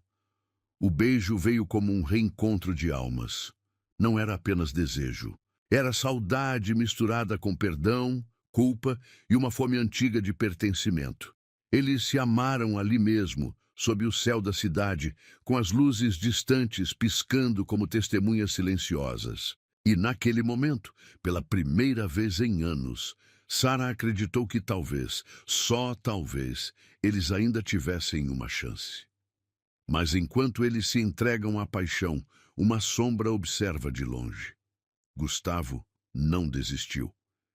O beijo veio como um reencontro de almas. Não era apenas desejo. Era saudade misturada com perdão, culpa e uma fome antiga de pertencimento. Eles se amaram ali mesmo, sob o céu da cidade, com as luzes distantes piscando como testemunhas silenciosas. E naquele momento, pela primeira vez em anos, Sara acreditou que talvez, só talvez, eles ainda tivessem uma chance. Mas enquanto eles se entregam à paixão, uma sombra observa de longe. Gustavo não desistiu.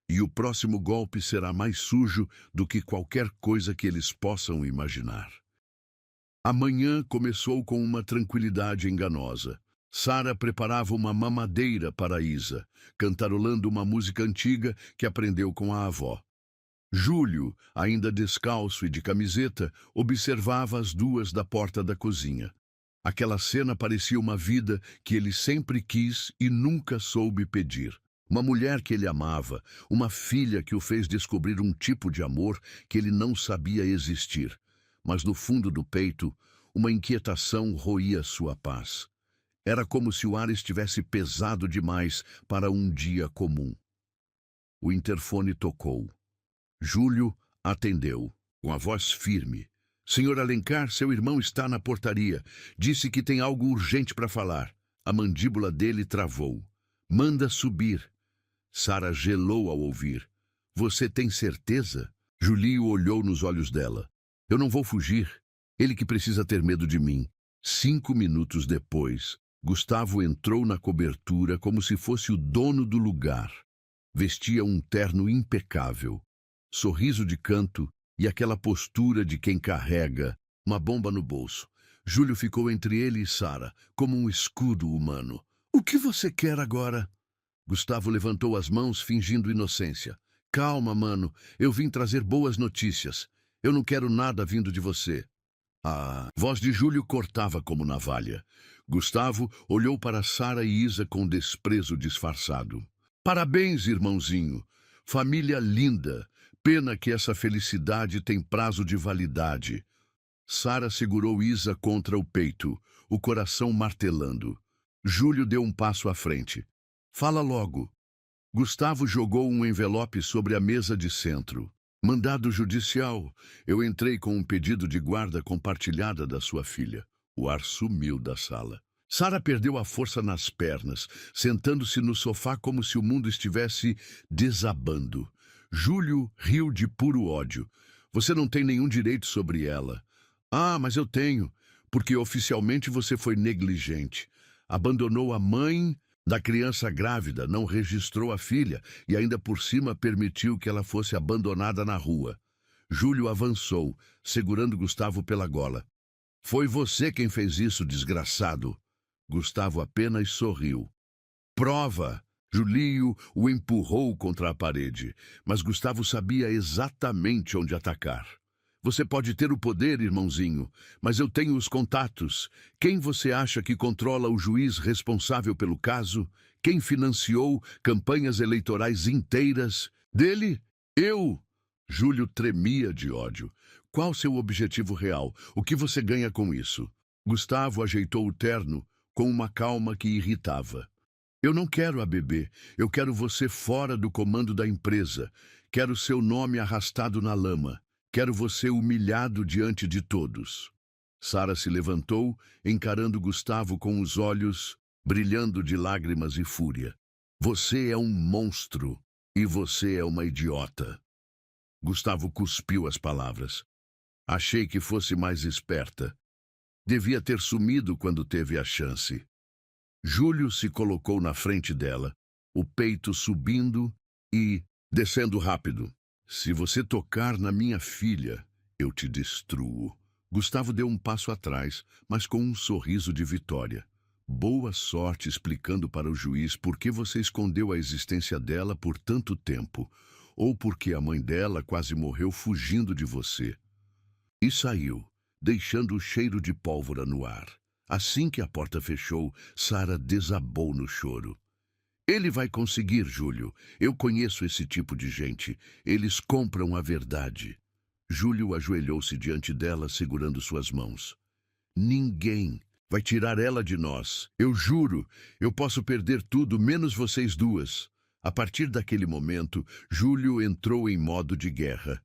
E o próximo golpe será mais sujo do que qualquer coisa que eles possam imaginar. A manhã começou com uma tranquilidade enganosa. Sara preparava uma mamadeira para Isa, cantarolando uma música antiga que aprendeu com a avó. Júlio, ainda descalço e de camiseta, observava as duas da porta da cozinha. Aquela cena parecia uma vida que ele sempre quis e nunca soube pedir. Uma mulher que ele amava, uma filha que o fez descobrir um tipo de amor que ele não sabia existir. Mas no fundo do peito, uma inquietação roía sua paz. Era como se o ar estivesse pesado demais para um dia comum. O interfone tocou. Júlio atendeu, com a voz firme. Senhor Alencar, seu irmão está na portaria. Disse que tem algo urgente para falar. A mandíbula dele travou. Manda subir. Sara gelou ao ouvir. Você tem certeza? Júlio olhou nos olhos dela. Eu não vou fugir. Ele que precisa ter medo de mim. 5 minutos depois, Gustavo entrou na cobertura como se fosse o dono do lugar. Vestia um terno impecável, sorriso de canto e aquela postura de quem carrega uma bomba no bolso. Júlio ficou entre ele e Sara, como um escudo humano. O que você quer agora? Gustavo levantou as mãos, fingindo inocência. Calma, mano, eu vim trazer boas notícias. Eu não quero nada vindo de você. A voz de Júlio cortava como navalha. Gustavo olhou para Sara e Isa com desprezo disfarçado. Parabéns, irmãozinho. Família linda. Pena que essa felicidade tem prazo de validade. Sara segurou Isa contra o peito, o coração martelando. Júlio deu um passo à frente. Fala logo. Gustavo jogou um envelope sobre a mesa de centro. Mandado judicial. Eu entrei com um pedido de guarda compartilhada da sua filha. O ar sumiu da sala. Sara perdeu a força nas pernas, sentando-se no sofá como se o mundo estivesse desabando. Júlio riu de puro ódio. Você não tem nenhum direito sobre ela. Ah, mas eu tenho, porque oficialmente você foi negligente. Abandonou a mãe da criança grávida, não registrou a filha e ainda por cima permitiu que ela fosse abandonada na rua. Júlio avançou, segurando Gustavo pela gola. Foi você quem fez isso, desgraçado. Gustavo apenas sorriu. Prova! Júlio o empurrou contra a parede, mas Gustavo sabia exatamente onde atacar. Você pode ter o poder, irmãozinho, mas eu tenho os contatos. Quem você acha que controla o juiz responsável pelo caso? Quem financiou campanhas eleitorais inteiras? Dele? Eu! Júlio tremia de ódio. Qual seu objetivo real? O que você ganha com isso? Gustavo ajeitou o terno com uma calma que irritava. Eu não quero a bebê. Eu quero você fora do comando da empresa. Quero seu nome arrastado na lama. Quero você humilhado diante de todos. Sara se levantou, encarando Gustavo com os olhos brilhando de lágrimas e fúria. Você é um monstro e você é uma idiota. Gustavo cuspiu as palavras. Achei que fosse mais esperta. Devia ter sumido quando teve a chance. Júlio se colocou na frente dela, o peito subindo e descendo rápido. Se você tocar na minha filha, eu te destruo. Gustavo deu um passo atrás, mas com um sorriso de vitória. Boa sorte explicando para o juiz por que você escondeu a existência dela por tanto tempo, ou porque a mãe dela quase morreu fugindo de você. E saiu, deixando o cheiro de pólvora no ar. Assim que a porta fechou, Sara desabou no choro. Ele vai conseguir, Júlio. Eu conheço esse tipo de gente. Eles compram a verdade. Júlio ajoelhou-se diante dela, segurando suas mãos. Ninguém vai tirar ela de nós. Eu juro, eu posso perder tudo, menos vocês duas. A partir daquele momento, Júlio entrou em modo de guerra.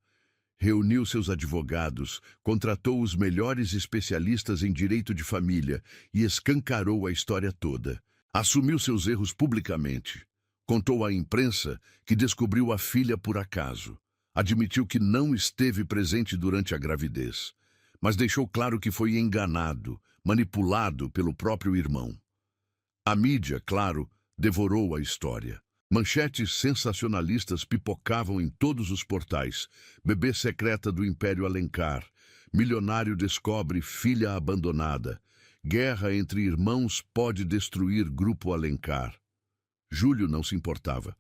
Reuniu seus advogados, contratou os melhores especialistas em direito de família e escancarou a história toda. Assumiu seus erros publicamente. Contou à imprensa que descobriu a filha por acaso. Admitiu que não esteve presente durante a gravidez, mas deixou claro que foi enganado, manipulado pelo próprio irmão. A mídia, claro, devorou a história. Manchetes sensacionalistas pipocavam em todos os portais. Bebê secreta do Império Alencar. Milionário descobre filha abandonada. Guerra entre irmãos pode destruir Grupo Alencar. Júlio não se importava.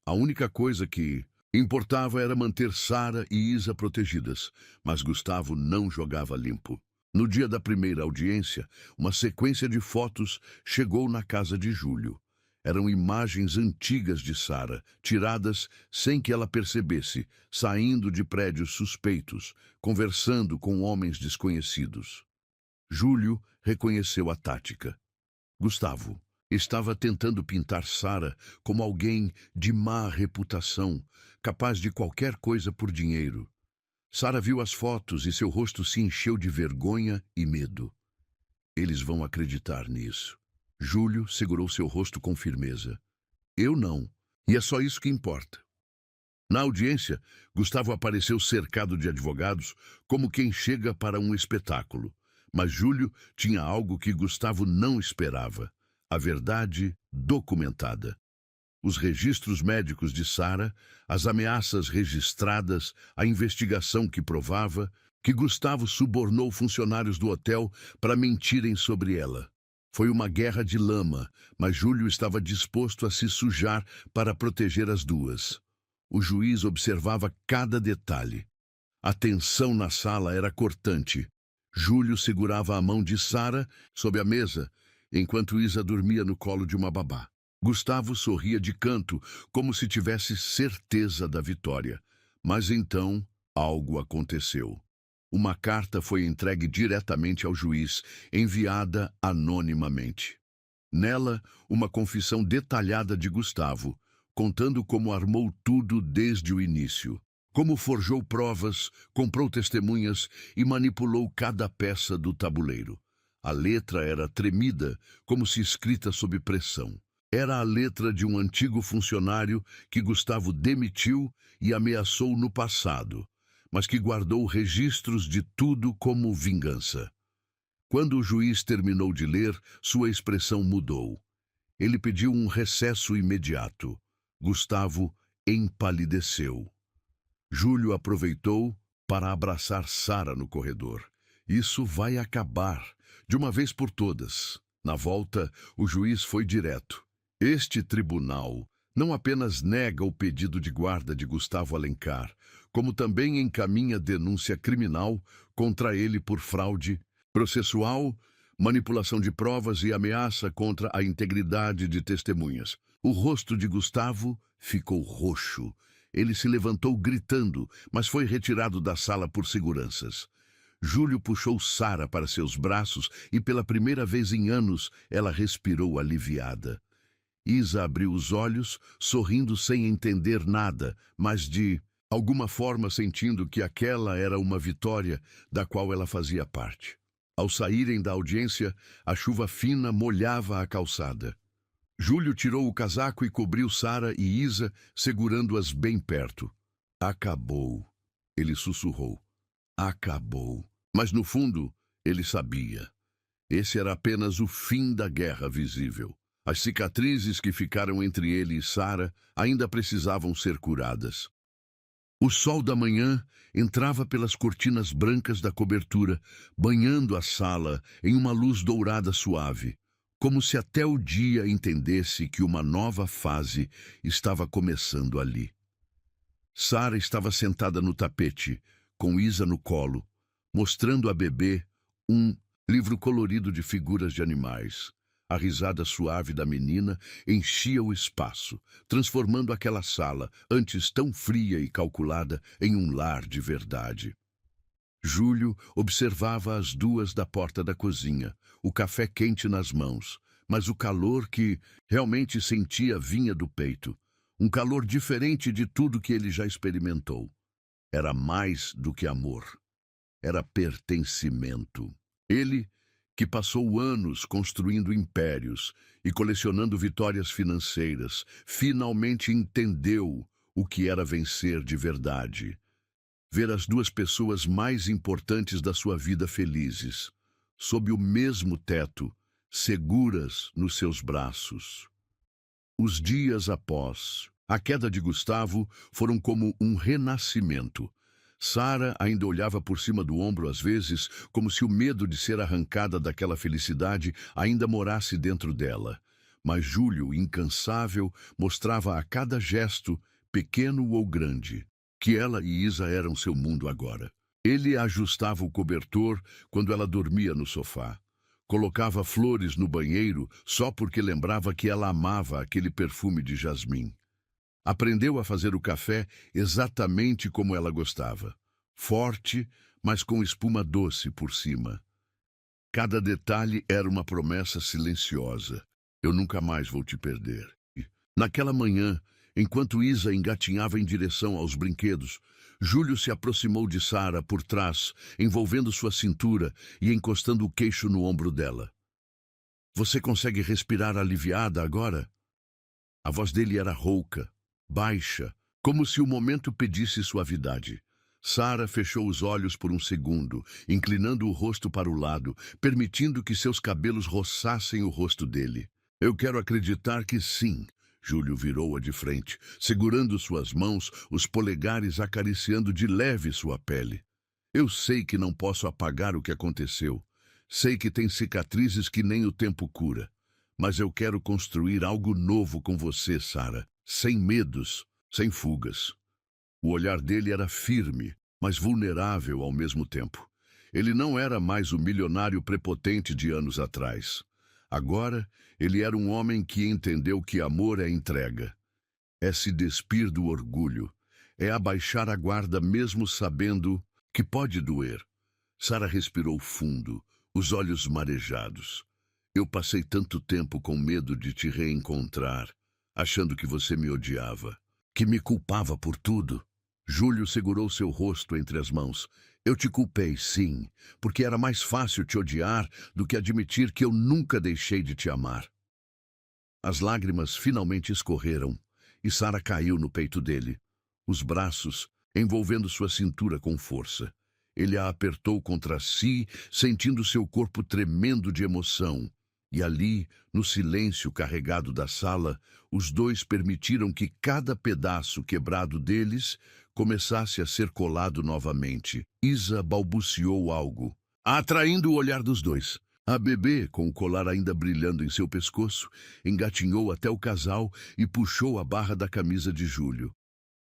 A única coisa que importava era manter Sara e Isa protegidas, mas Gustavo não jogava limpo. No dia da primeira audiência, uma sequência de fotos chegou na casa de Júlio. Eram imagens antigas de Sara, tiradas sem que ela percebesse, saindo de prédios suspeitos, conversando com homens desconhecidos. Júlio reconheceu a tática. Gustavo estava tentando pintar Sara como alguém de má reputação, capaz de qualquer coisa por dinheiro. Sara viu as fotos e seu rosto se encheu de vergonha e medo. Eles vão acreditar nisso. Júlio segurou seu rosto com firmeza. Eu não, e é só isso que importa. Na audiência, Gustavo apareceu cercado de advogados, como quem chega para um espetáculo. Mas Júlio tinha algo que Gustavo não esperava: a verdade documentada. Os registros médicos de Sara, as ameaças registradas, a investigação que provava que Gustavo subornou funcionários do hotel para mentirem sobre ela. Foi uma guerra de lama, mas Júlio estava disposto a se sujar para proteger as duas. O juiz observava cada detalhe. A tensão na sala era cortante. Júlio segurava a mão de Sara sob a mesa, enquanto Isa dormia no colo de uma babá. Gustavo sorria de canto, como se tivesse certeza da vitória. Mas então, algo aconteceu. Uma carta foi entregue diretamente ao juiz, enviada anonimamente. Nela, uma confissão detalhada de Gustavo, contando como armou tudo desde o início. Como forjou provas, comprou testemunhas e manipulou cada peça do tabuleiro. A letra era tremida, como se escrita sob pressão. Era a letra de um antigo funcionário que Gustavo demitiu e ameaçou no passado, mas que guardou registros de tudo como vingança. Quando o juiz terminou de ler, sua expressão mudou. Ele pediu um recesso imediato. Gustavo empalideceu. Júlio aproveitou para abraçar Sara no corredor. Isso vai acabar, de uma vez por todas. Na volta, o juiz foi direto. Este tribunal não apenas nega o pedido de guarda de Gustavo Alencar, como também encaminha denúncia criminal contra ele por fraude processual, manipulação de provas e ameaça contra a integridade de testemunhas. O rosto de Gustavo ficou roxo. Ele se levantou gritando, mas foi retirado da sala por seguranças. Júlio puxou Sara para seus braços e pela primeira vez em anos ela respirou aliviada. Isa abriu os olhos, sorrindo sem entender nada, mas de alguma forma sentindo que aquela era uma vitória da qual ela fazia parte. Ao saírem da audiência, a chuva fina molhava a calçada. Júlio tirou o casaco e cobriu Sara e Isa, segurando-as bem perto. Acabou, ele sussurrou. Acabou. Mas no fundo, ele sabia. Esse era apenas o fim da guerra visível. As cicatrizes que ficaram entre ele e Sara ainda precisavam ser curadas. O sol da manhã entrava pelas cortinas brancas da cobertura, banhando a sala em uma luz dourada suave, como se até o dia entendesse que uma nova fase estava começando ali. Sara estava sentada no tapete, com Isa no colo, mostrando a bebê um livro colorido de figuras de animais. A risada suave da menina enchia o espaço, transformando aquela sala, antes tão fria e calculada, em um lar de verdade. Júlio observava as duas da porta da cozinha, o café quente nas mãos, mas o calor que realmente sentia vinha do peito. Um calor diferente de tudo que ele já experimentou. Era mais do que amor. Era pertencimento. Ele, que passou anos construindo impérios e colecionando vitórias financeiras, finalmente entendeu o que era vencer de verdade. Ver as duas pessoas mais importantes da sua vida felizes, sob o mesmo teto, seguras nos seus braços. Os dias após a queda de Gustavo foram como um renascimento. Sara ainda olhava por cima do ombro às vezes, como se o medo de ser arrancada daquela felicidade ainda morasse dentro dela. Mas Júlio, incansável, mostrava a cada gesto, pequeno ou grande, que ela e Isa eram seu mundo agora. Ele ajustava o cobertor quando ela dormia no sofá. Colocava flores no banheiro só porque lembrava que ela amava aquele perfume de jasmim. Aprendeu a fazer o café exatamente como ela gostava. Forte, mas com espuma doce por cima. Cada detalhe era uma promessa silenciosa. Eu nunca mais vou te perder. Naquela manhã, enquanto Isa engatinhava em direção aos brinquedos, Júlio se aproximou de Sara por trás, envolvendo sua cintura e encostando o queixo no ombro dela. Você consegue respirar aliviada agora? A voz dele era rouca, baixa, como se o momento pedisse suavidade. Sara fechou os olhos por um segundo, inclinando o rosto para o lado, permitindo que seus cabelos roçassem o rosto dele. Eu quero acreditar que sim. Júlio virou-a de frente, segurando suas mãos, os polegares acariciando de leve sua pele. Eu sei que não posso apagar o que aconteceu. Sei que tem cicatrizes que nem o tempo cura. Mas eu quero construir algo novo com você, Sara. Sem medos, sem fugas. O olhar dele era firme, mas vulnerável ao mesmo tempo. Ele não era mais o milionário prepotente de anos atrás. Agora, ele era um homem que entendeu que amor é entrega. É se despir do orgulho. É abaixar a guarda mesmo sabendo que pode doer. Sara respirou fundo, os olhos marejados. Eu passei tanto tempo com medo de te reencontrar, achando que você me odiava, que me culpava por tudo. Júlio segurou seu rosto entre as mãos. Eu te culpei, sim, porque era mais fácil te odiar do que admitir que eu nunca deixei de te amar. As lágrimas finalmente escorreram e Sara caiu no peito dele, os braços envolvendo sua cintura com força. Ele a apertou contra si, sentindo seu corpo tremendo de emoção. E ali, no silêncio carregado da sala, os dois permitiram que cada pedaço quebrado deles começasse a ser colado novamente. Isa balbuciou algo, atraindo o olhar dos dois. A bebê, com o colar ainda brilhando em seu pescoço, engatinhou até o casal e puxou a barra da camisa de Júlio.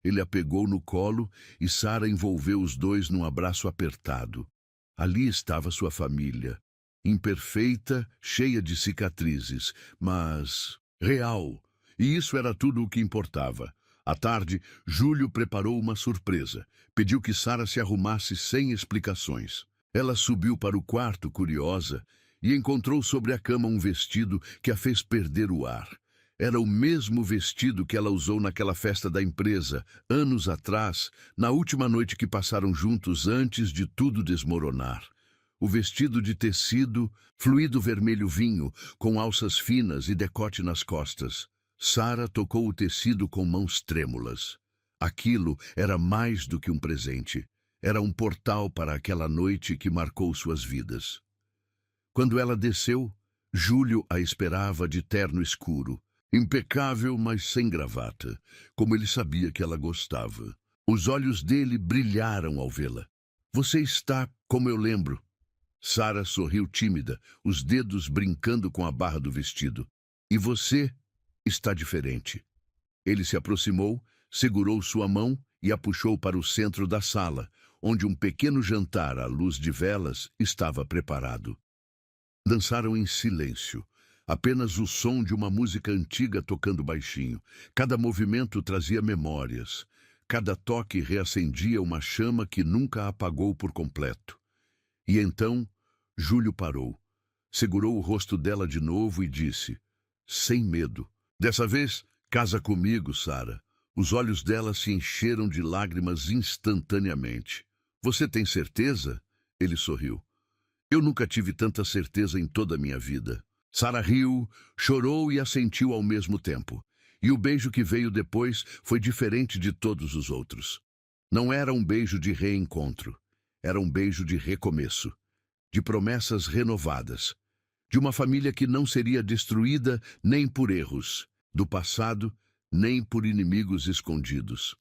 Ele a pegou no colo e Sara envolveu os dois num abraço apertado. Ali estava sua família. Imperfeita, cheia de cicatrizes, mas real. E isso era tudo o que importava. À tarde, Júlio preparou uma surpresa. Pediu que Sara se arrumasse sem explicações. Ela subiu para o quarto, curiosa, e encontrou sobre a cama um vestido que a fez perder o ar. Era o mesmo vestido que ela usou naquela festa da empresa, anos atrás, na última noite que passaram juntos antes de tudo desmoronar. O vestido de tecido, fluido vermelho vinho, com alças finas e decote nas costas. Sara tocou o tecido com mãos trêmulas. Aquilo era mais do que um presente. Era um portal para aquela noite que marcou suas vidas. Quando ela desceu, Júlio a esperava de terno escuro, impecável, mas sem gravata, como ele sabia que ela gostava. Os olhos dele brilharam ao vê-la. Você está como eu lembro. Sara sorriu tímida, os dedos brincando com a barra do vestido. E você está diferente. Ele se aproximou, segurou sua mão e a puxou para o centro da sala, onde um pequeno jantar à luz de velas estava preparado. Dançaram em silêncio, apenas o som de uma música antiga tocando baixinho. Cada movimento trazia memórias. Cada toque reacendia uma chama que nunca apagou por completo. E então, Júlio parou, segurou o rosto dela de novo e disse, sem medo, dessa vez, casa comigo, Sara. Os olhos dela se encheram de lágrimas instantaneamente. Você tem certeza? Ele sorriu. Eu nunca tive tanta certeza em toda a minha vida. Sara riu, chorou e assentiu ao mesmo tempo. E o beijo que veio depois foi diferente de todos os outros. Não era um beijo de reencontro. Era um beijo de recomeço, de promessas renovadas, de uma família que não seria destruída nem por erros do passado, nem por inimigos escondidos.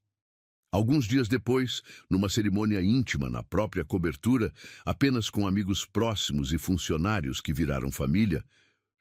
Alguns dias depois, numa cerimônia íntima na própria cobertura, apenas com amigos próximos e funcionários que viraram família,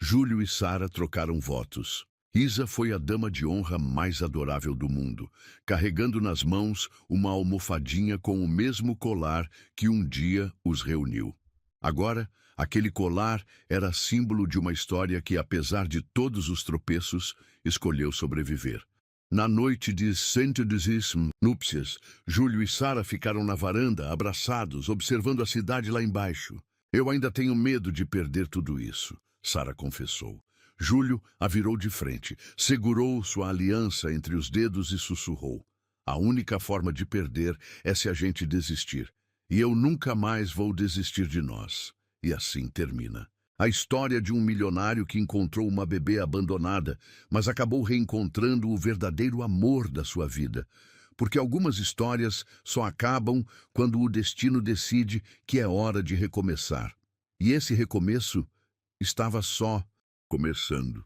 Júlio e Sara trocaram votos. Isa foi a dama de honra mais adorável do mundo, carregando nas mãos uma almofadinha com o mesmo colar que um dia os reuniu. Agora, aquele colar era símbolo de uma história que, apesar de todos os tropeços, escolheu sobreviver. Na noite de centudismo, núpcias, Júlio e Sara ficaram na varanda, abraçados, observando a cidade lá embaixo. Eu ainda tenho medo de perder tudo isso, Sara confessou. Júlio a virou de frente, segurou sua aliança entre os dedos e sussurrou. A única forma de perder é se a gente desistir. E eu nunca mais vou desistir de nós. E assim termina. A história de um milionário que encontrou uma bebê abandonada, mas acabou reencontrando o verdadeiro amor da sua vida. Porque algumas histórias só acabam quando o destino decide que é hora de recomeçar. E esse recomeço estava só começando.